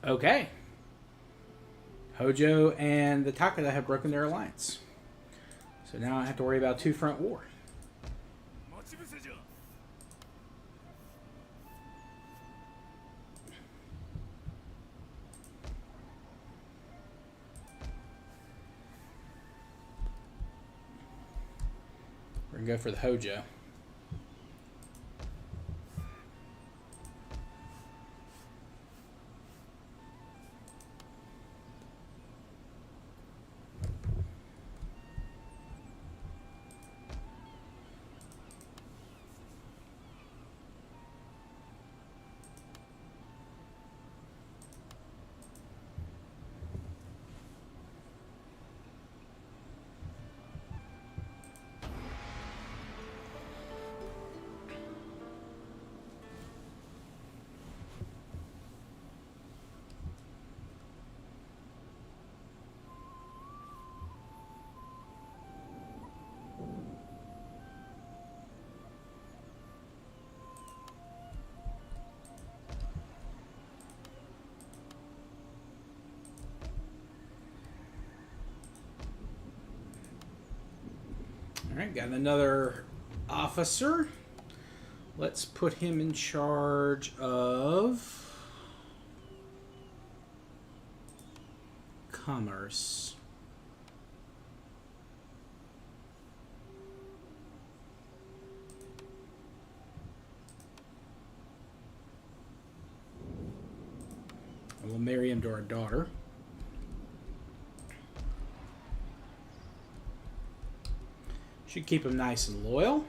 Okay. Hojo and the Takeda have broken their alliance. So now I have to worry about two-front war. We're going to go for the Hojo. Alright, got another officer. Let's put him in charge of commerce. And we'll marry him to our daughter. Should keep him nice and loyal.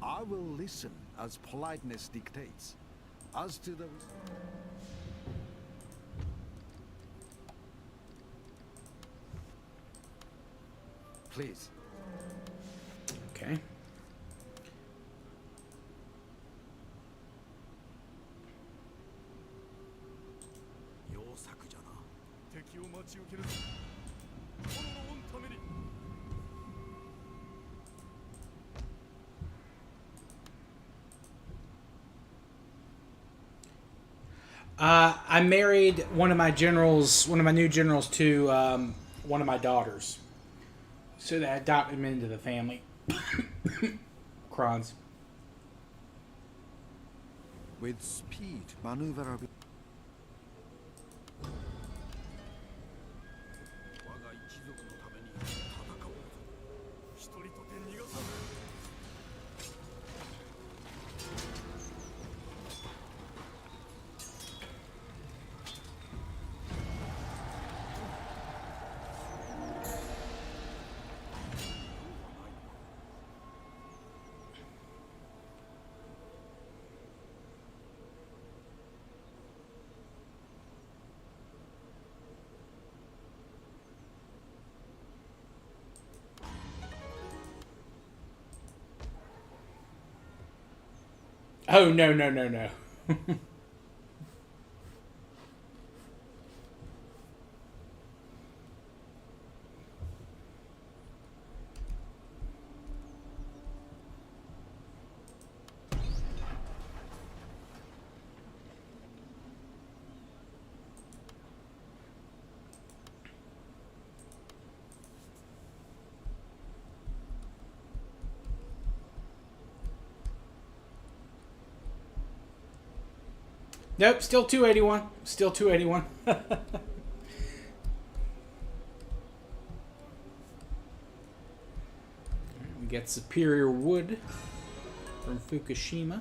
I will listen as politeness dictates. As to the... Please. Okay. I married one of my new generals to one of my daughters. So that I adopted him into the family. Krons. With speed, maneuverability. Oh, no, no, no, no. Nope, still 281. Still 281. We get superior wood from Fukushima.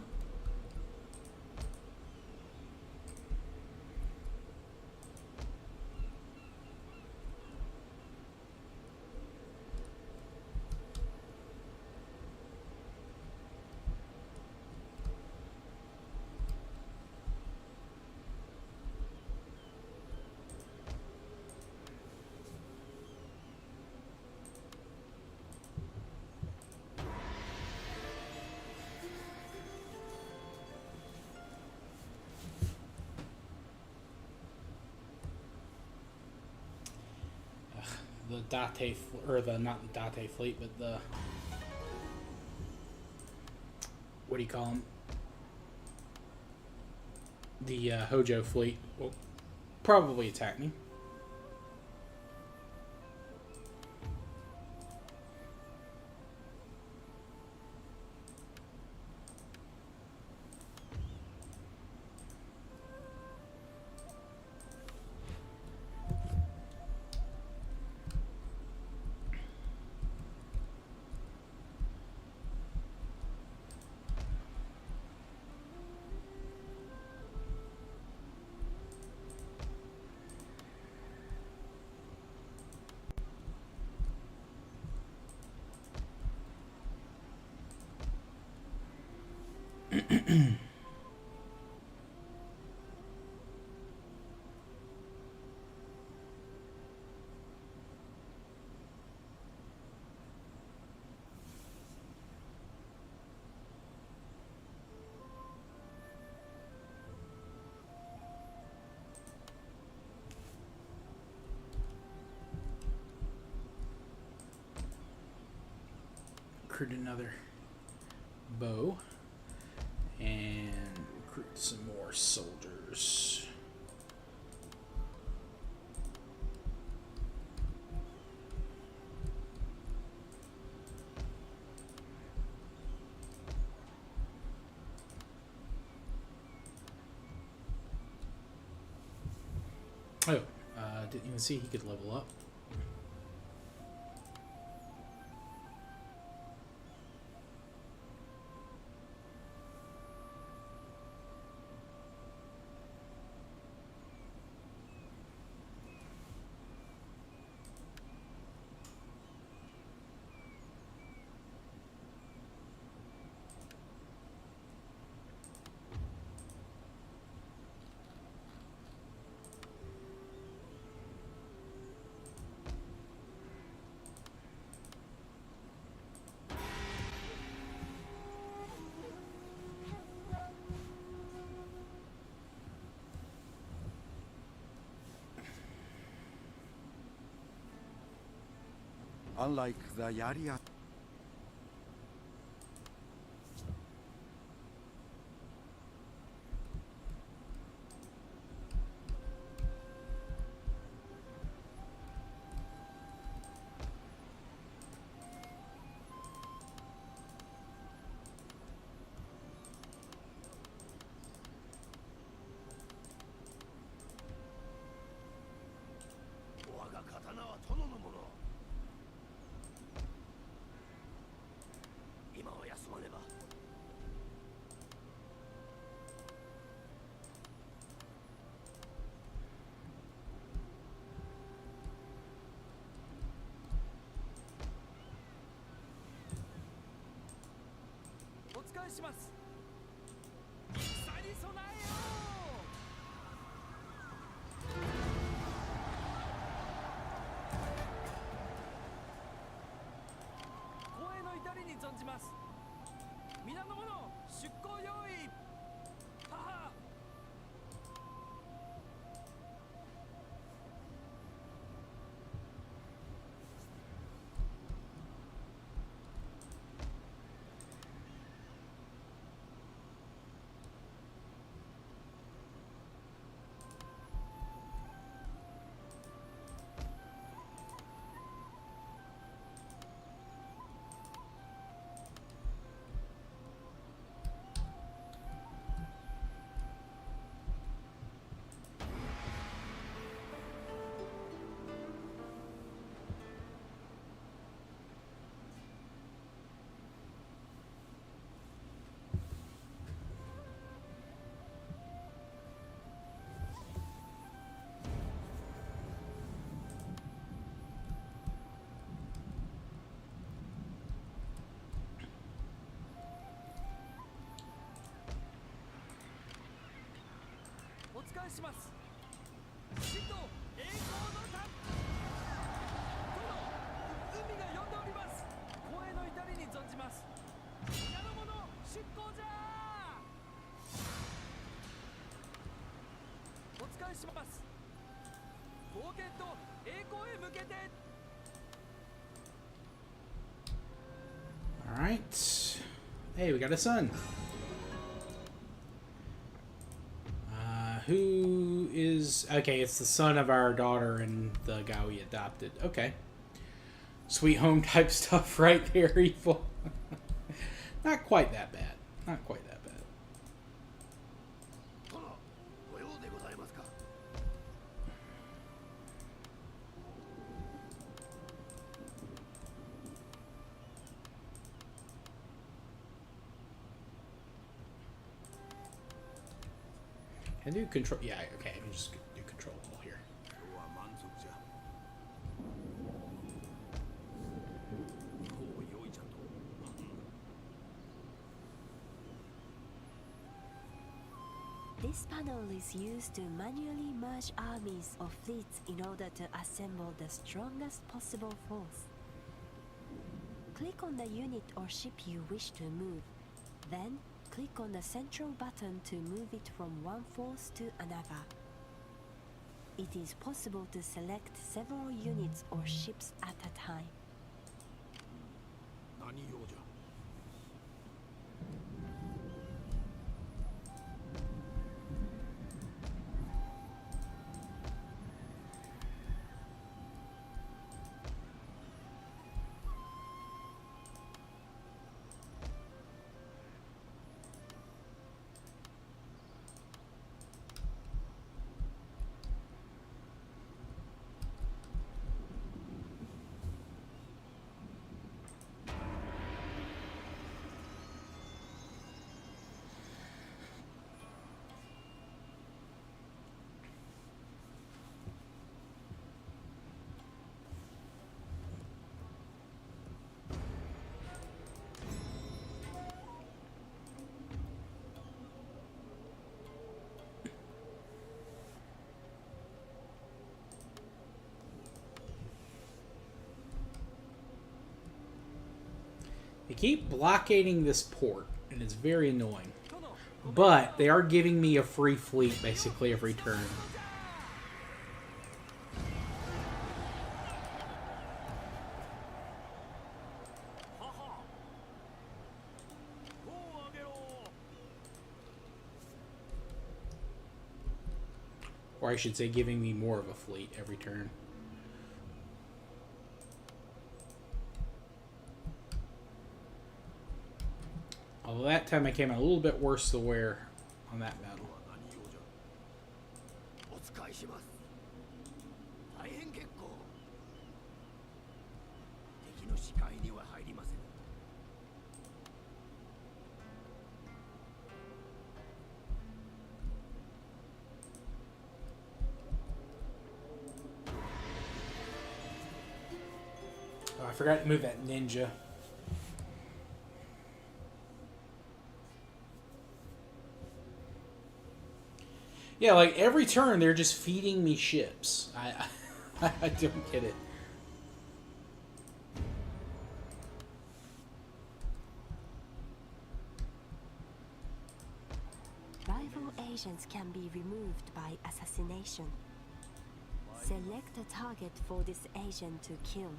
Date or the not the Date fleet, but the what do you call them? The Hojo fleet will probably attack me. Recruit another bow and recruit some more soldiers. Oh, didn't even see he could level up. Unlike the Yaria. Alright. Hey, we got a son. Who is... Okay, it's the son of our daughter and the guy we adopted. Okay. Sweet home type stuff right there, Evil. Not quite that bad. Not quite that bad. 殿、ご用でございますか。Can I do control? Yeah, okay. I'm just gonna do control all here. 今日は満足じゃ。ほう良いじゃと。This panel is used to manually merge armies or fleets in order to assemble the strongest possible force. Click on the unit or ship you wish to move. Then, click on the central button to move it from one force to another. It is possible to select several units or ships at a time. 何用じゃ。They keep blockading this port, and it's very annoying. But they are giving me a free fleet basically every turn. Or I should say giving me more of a fleet every turn. Although that time I came out a little bit worse to wear on that battle. お使いします。大変結構。敵の視界には入りません。Oh, I forgot to move that ninja. Yeah, like every turn they're just feeding me ships. I don't get it. Rival agents can be removed by assassination. Select a target for this agent to kill.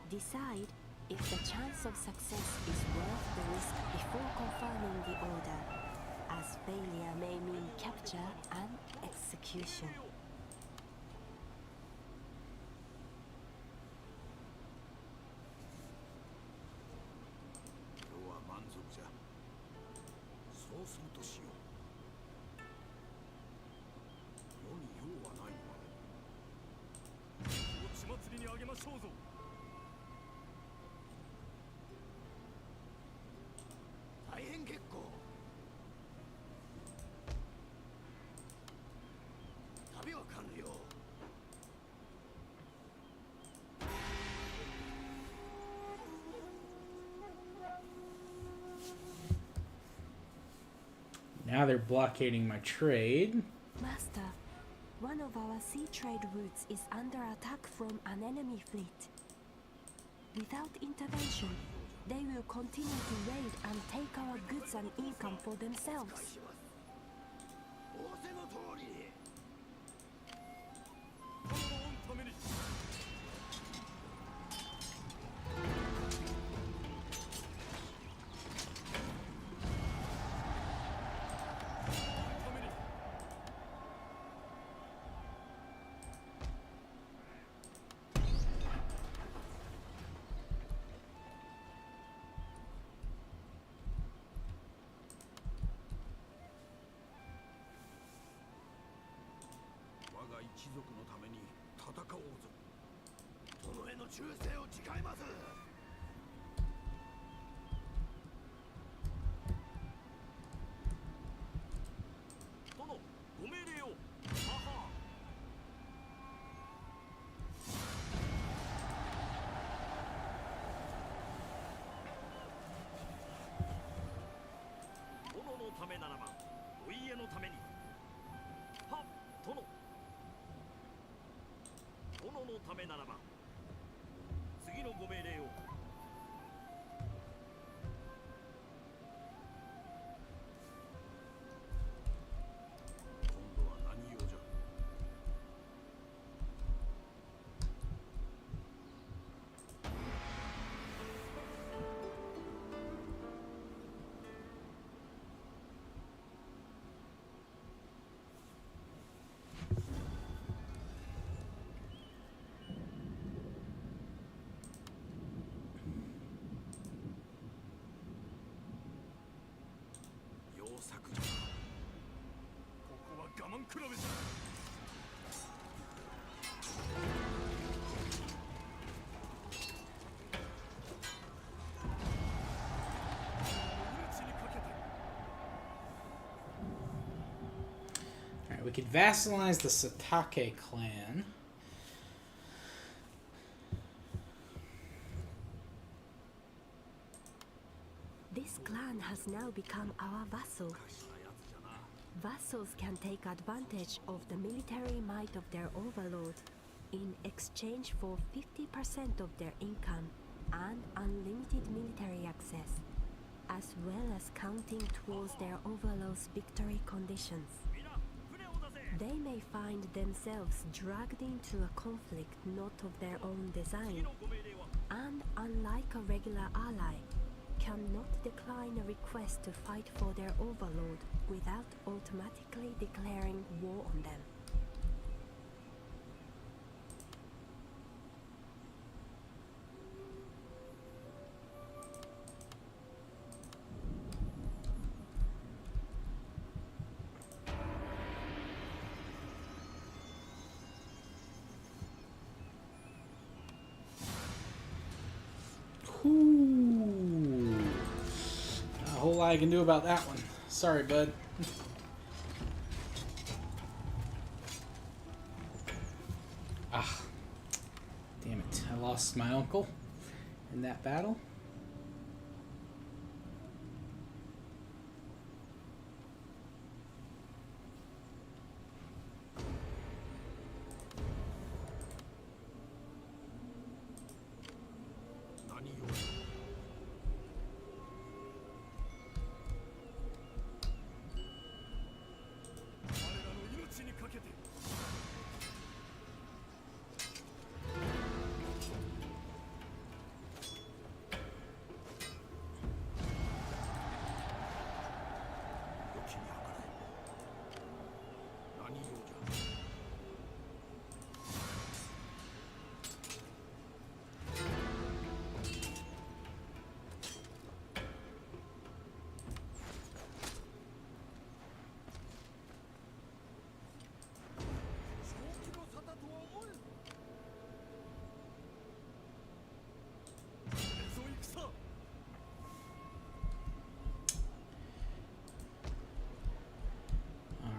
Decide if the chance of success is worth the risk before confirming the order, as failure may mean capture and execution. 今日は満足じゃ。そうするとしよう。世に用はないのか。お血祭りにあげましょうぞ。大変結構。旅は完了。Now they're blockading my trade. Master, one of our sea trade routes is under attack from an enemy fleet. Without intervention, they will continue to raid and take our goods and income for themselves. 仰せの通りに。殿への忠誠を誓います。殿、ご命令を。はは。殿のためならばお家のために。はっ、殿。殿のためならば次のご命令を。今度は何用じゃ。良作じゃ。ここは我慢比べじゃ。命にかけて。 Alright, we could vassalize the Satake clan. This clan has now become our vassal. Vassals can take advantage of the military might of their overlord in exchange for 50% of their income and unlimited military access, as well as counting towards their overlord's victory conditions. They may find themselves dragged into a conflict not of their own design, and unlike a regular ally, cannot decline a request to fight for their overlord without automatically declaring war on them. Ooh. A whole lot I can do about that one. Sorry, bud. Ah. Damn it. I lost my uncle in that battle.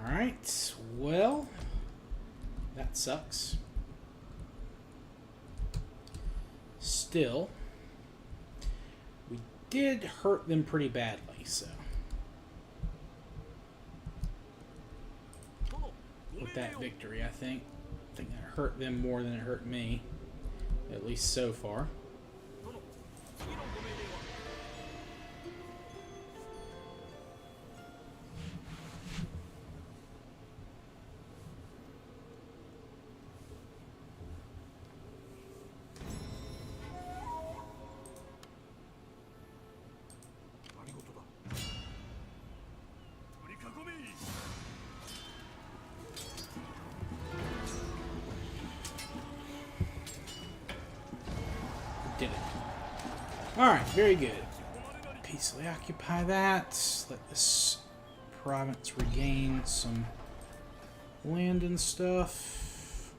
Alright, well, that sucks. Still, we did hurt them pretty badly, so. With that victory, I think that hurt them more than it hurt me, at least so far. Did it. Alright, very good. Peacefully occupy that. Let this province regain some land and stuff.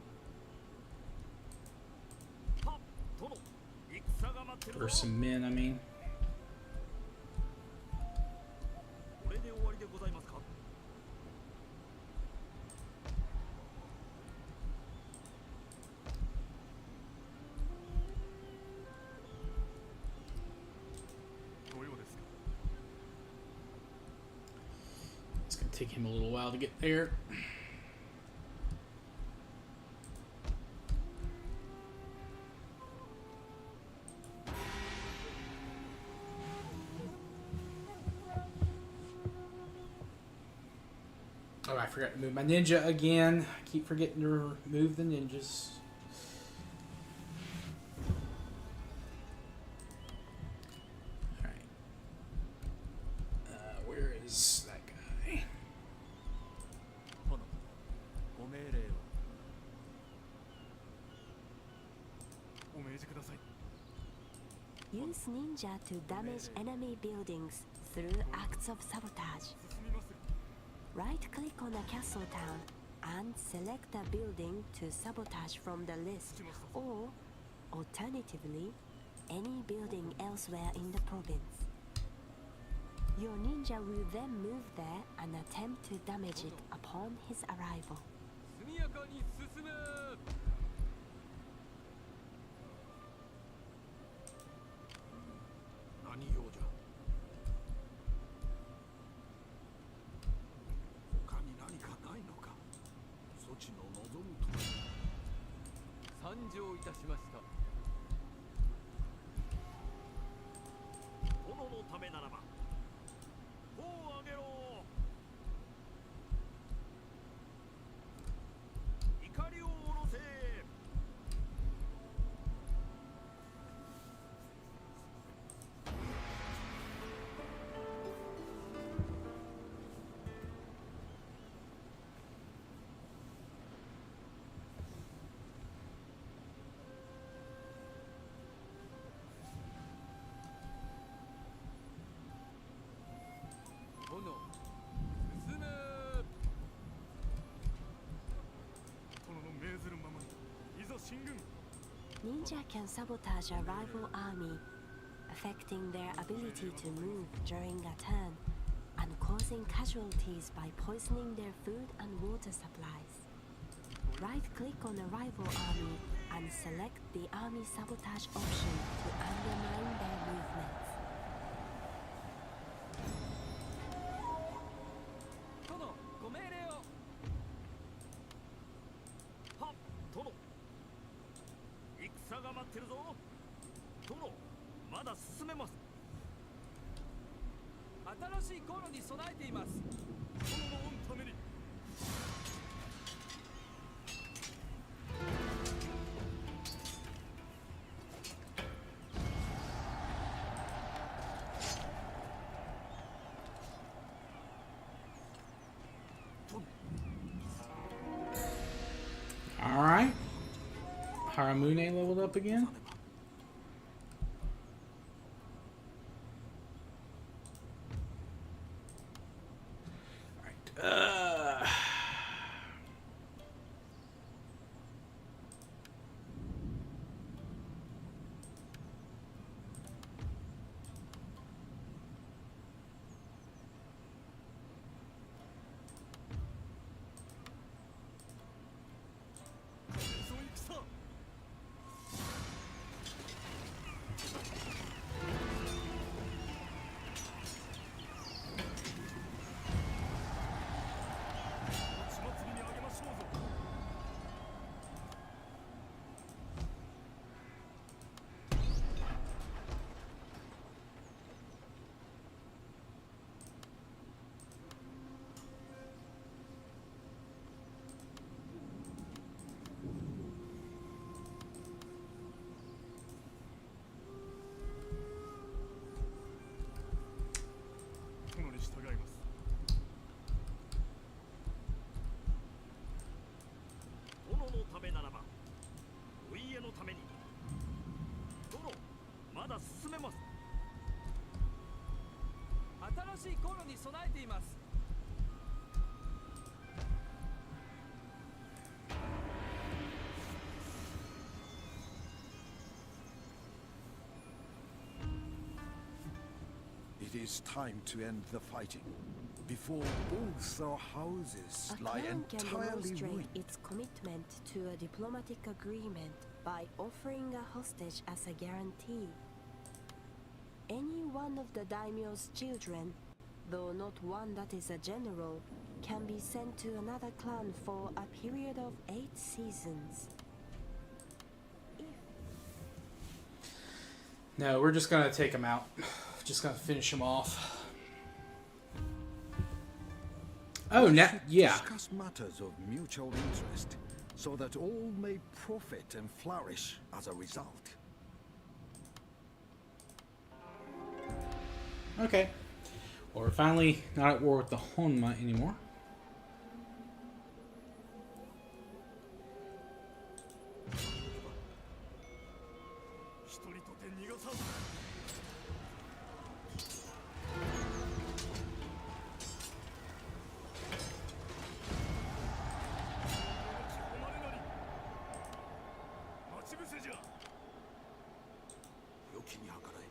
Or some men, I mean. これで終わりでございますか。 It's gonna take him a little while to get there. Oh, I forgot to move my ninja again. I keep forgetting to move the ninjas. Alright. Where is that guy? 殿、ご命令を。お命じください。 Use ninja to damage enemy buildings through acts of sabotage. 進みます。 Right-click on a castle town and select a building to sabotage from the list, or, alternatively, any building elsewhere in the province. Your ninja will then move there and attempt to damage it upon his arrival. 速やかに進め。 何用じゃ。他に何かないのか。措置の望むと。参上いたしました。殿のためならば。砲を上げろ。怒りを下ろせ。 殿、進め。殿の命ずるままに、いざ進軍。 Ninja can sabotage a rival army, affecting their ability to move during a turn and causing casualties by poisoning their food and water supplies. Right-click on a rival army and select the army sabotage option to undermine their movements. 殿、ご命令を。はっ、殿。戦が待ってるぞ。殿、まだ進めます。新しい航路に備えています。殿の御ために。 Alright. Haramune leveled up again. Alright.新しい航路に備えています。It is time to end the fighting before both our houses A lie clan can entirely demonstrate ruined. its commitment to a diplomatic agreement by offering a hostage as a guarantee. Any one of the daimyo's children, though not one that is a general, can be sent to another clan for a period of 8 seasons. No, we're just gonna take him out. Just gonna finish him off. Oh, We now, should yeah. discuss matters of mutual interest, so that all may profit and flourish as a result. Okay. Well, we're finally not at war with the Honma anymore.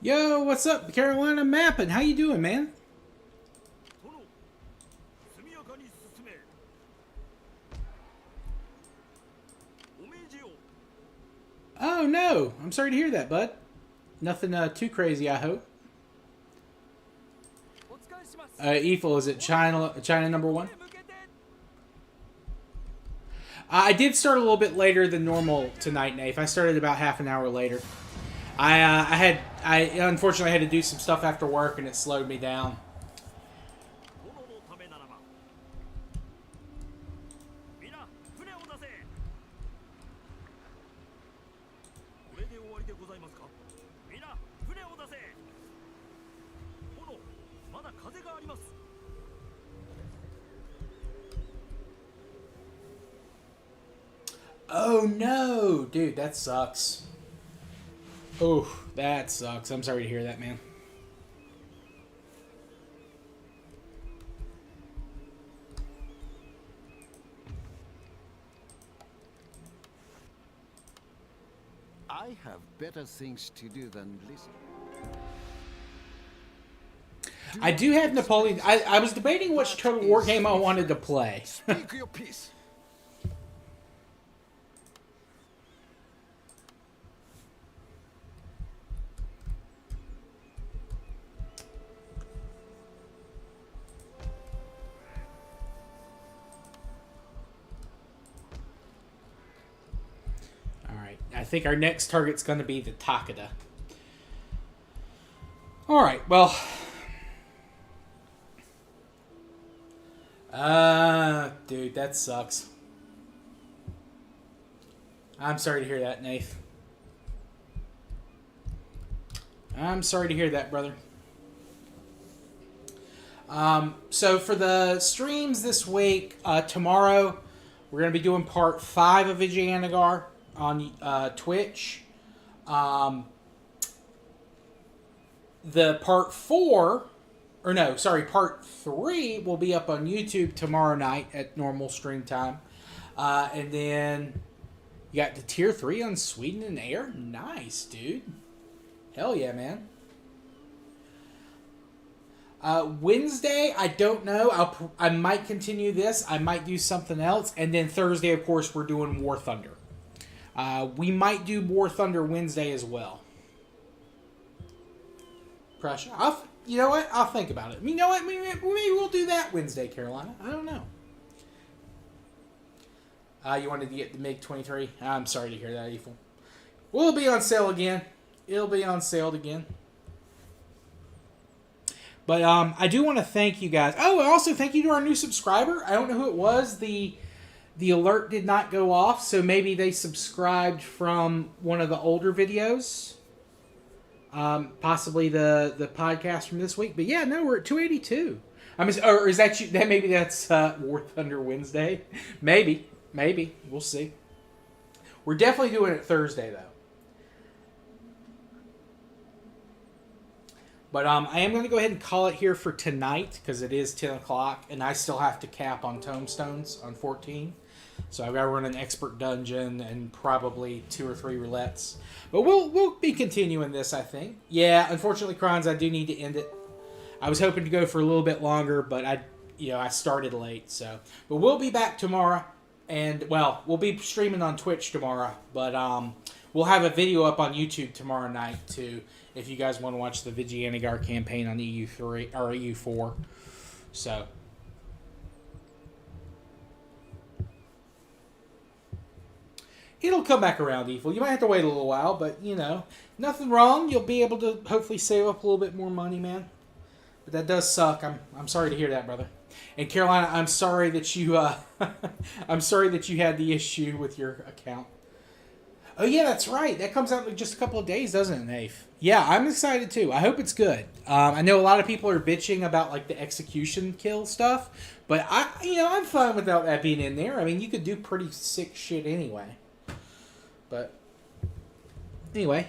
Yo, what's up, Carolina Mappin'? How you doing, man? Oh, no. I'm sorry to hear that, bud. Nothing too crazy, I hope. Eiffel, is it China number 1? I did start a little bit later than normal tonight, Nath. I started about half an hour later. I unfortunately had to do some stuff after work, and it slowed me down. Oh no, dude, that sucks. Oh, that sucks. I'm sorry to hear that, man. I have better things to do than listen. I do have Napoleon. I was debating which Total War game I wanted to play. Speak your piece. Alright, I think our next target's going to be the Takeda. Alright, well. Dude, that sucks. I'm sorry to hear that, Nath. I'm sorry to hear that, brother. So for the streams this week, tomorrow we're going to be doing part 5 of Vijayanagar on Twitch. The part 4, or no, sorry, part 3 will be up on YouTube tomorrow night at normal stream time. And then you got the tier 3 on Sweden and Air. Nice, dude. Hell yeah, man. Wednesday, I don't know. I might continue this. I might do something else. And then Thursday, of course, we're doing War Thunder. We might do War Thunder Wednesday as well. Pressure. You know what? I'll think about it. You know what? Maybe we'll do that Wednesday, Carolina. I don't know. You wanted to get the MiG-23? I'm sorry to hear that, Eiffel. Will it be on sale again? It'll be on sale again. But I do want to thank you guys. Oh, also thank you to our new subscriber. I don't know who it was. The alert did not go off, so maybe they subscribed from one of the older videos. Possibly the podcast from this week. But yeah, no, we're at 282. Or is that you? Maybe that's War Thunder Wednesday. Maybe. We'll see. We're definitely doing it Thursday, though. But I am going to go ahead and call it here for tonight, because it is 10 o'clock, and I still have to cap on tombstones on 14. So I've got to run an expert dungeon and probably 2 or 3 roulettes. But we'll be continuing this, I think. Yeah, unfortunately, Crons, I do need to end it. I was hoping to go for a little bit longer, but I started late. So, but we'll be back tomorrow, and well, we'll be streaming on Twitch tomorrow. But we'll have a video up on YouTube tomorrow night too, if you guys want to watch the Vigianigar campaign on EU3 or EU4. So. It'll come back around, Evil. You might have to wait a little while, but, nothing wrong. You'll be able to hopefully save up a little bit more money, man. But that does suck. I'm sorry to hear that, brother. And Carolina, I'm sorry that you I'm sorry that you had the issue with your account. Oh yeah, that's right. That comes out in just a couple of days, doesn't it, Nafe? Yeah, I'm excited too. I hope it's good. I know a lot of people are bitching about like the execution kill stuff, but I'm fine without that being in there. I mean, you could do pretty sick shit anyway. But anyway,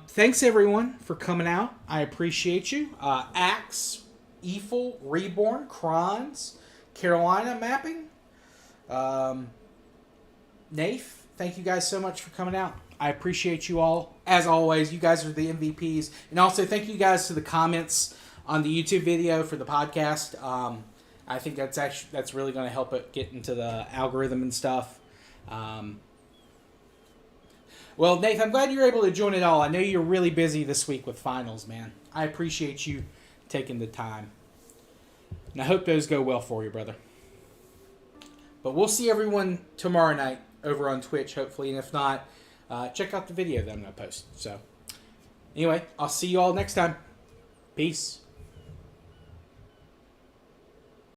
thanks everyone for coming out. I appreciate you. Axe, Eiffel, Reborn, Krons, Carolina Mapping, Nafe, thank you guys so much for coming out. I appreciate you all. As always, you guys are the MVPs. And also thank you guys to the comments on the YouTube video for the podcast. I think that's really going to help it get into the algorithm and stuff. Well, Nathan, I'm glad you're able to join it all. I know you're really busy this week with finals, man. I appreciate you taking the time. And I hope those go well for you, brother. But we'll see everyone tomorrow night over on Twitch, hopefully. And if not, check out the video that I'm going to post. So, anyway, I'll see you all next time. Peace.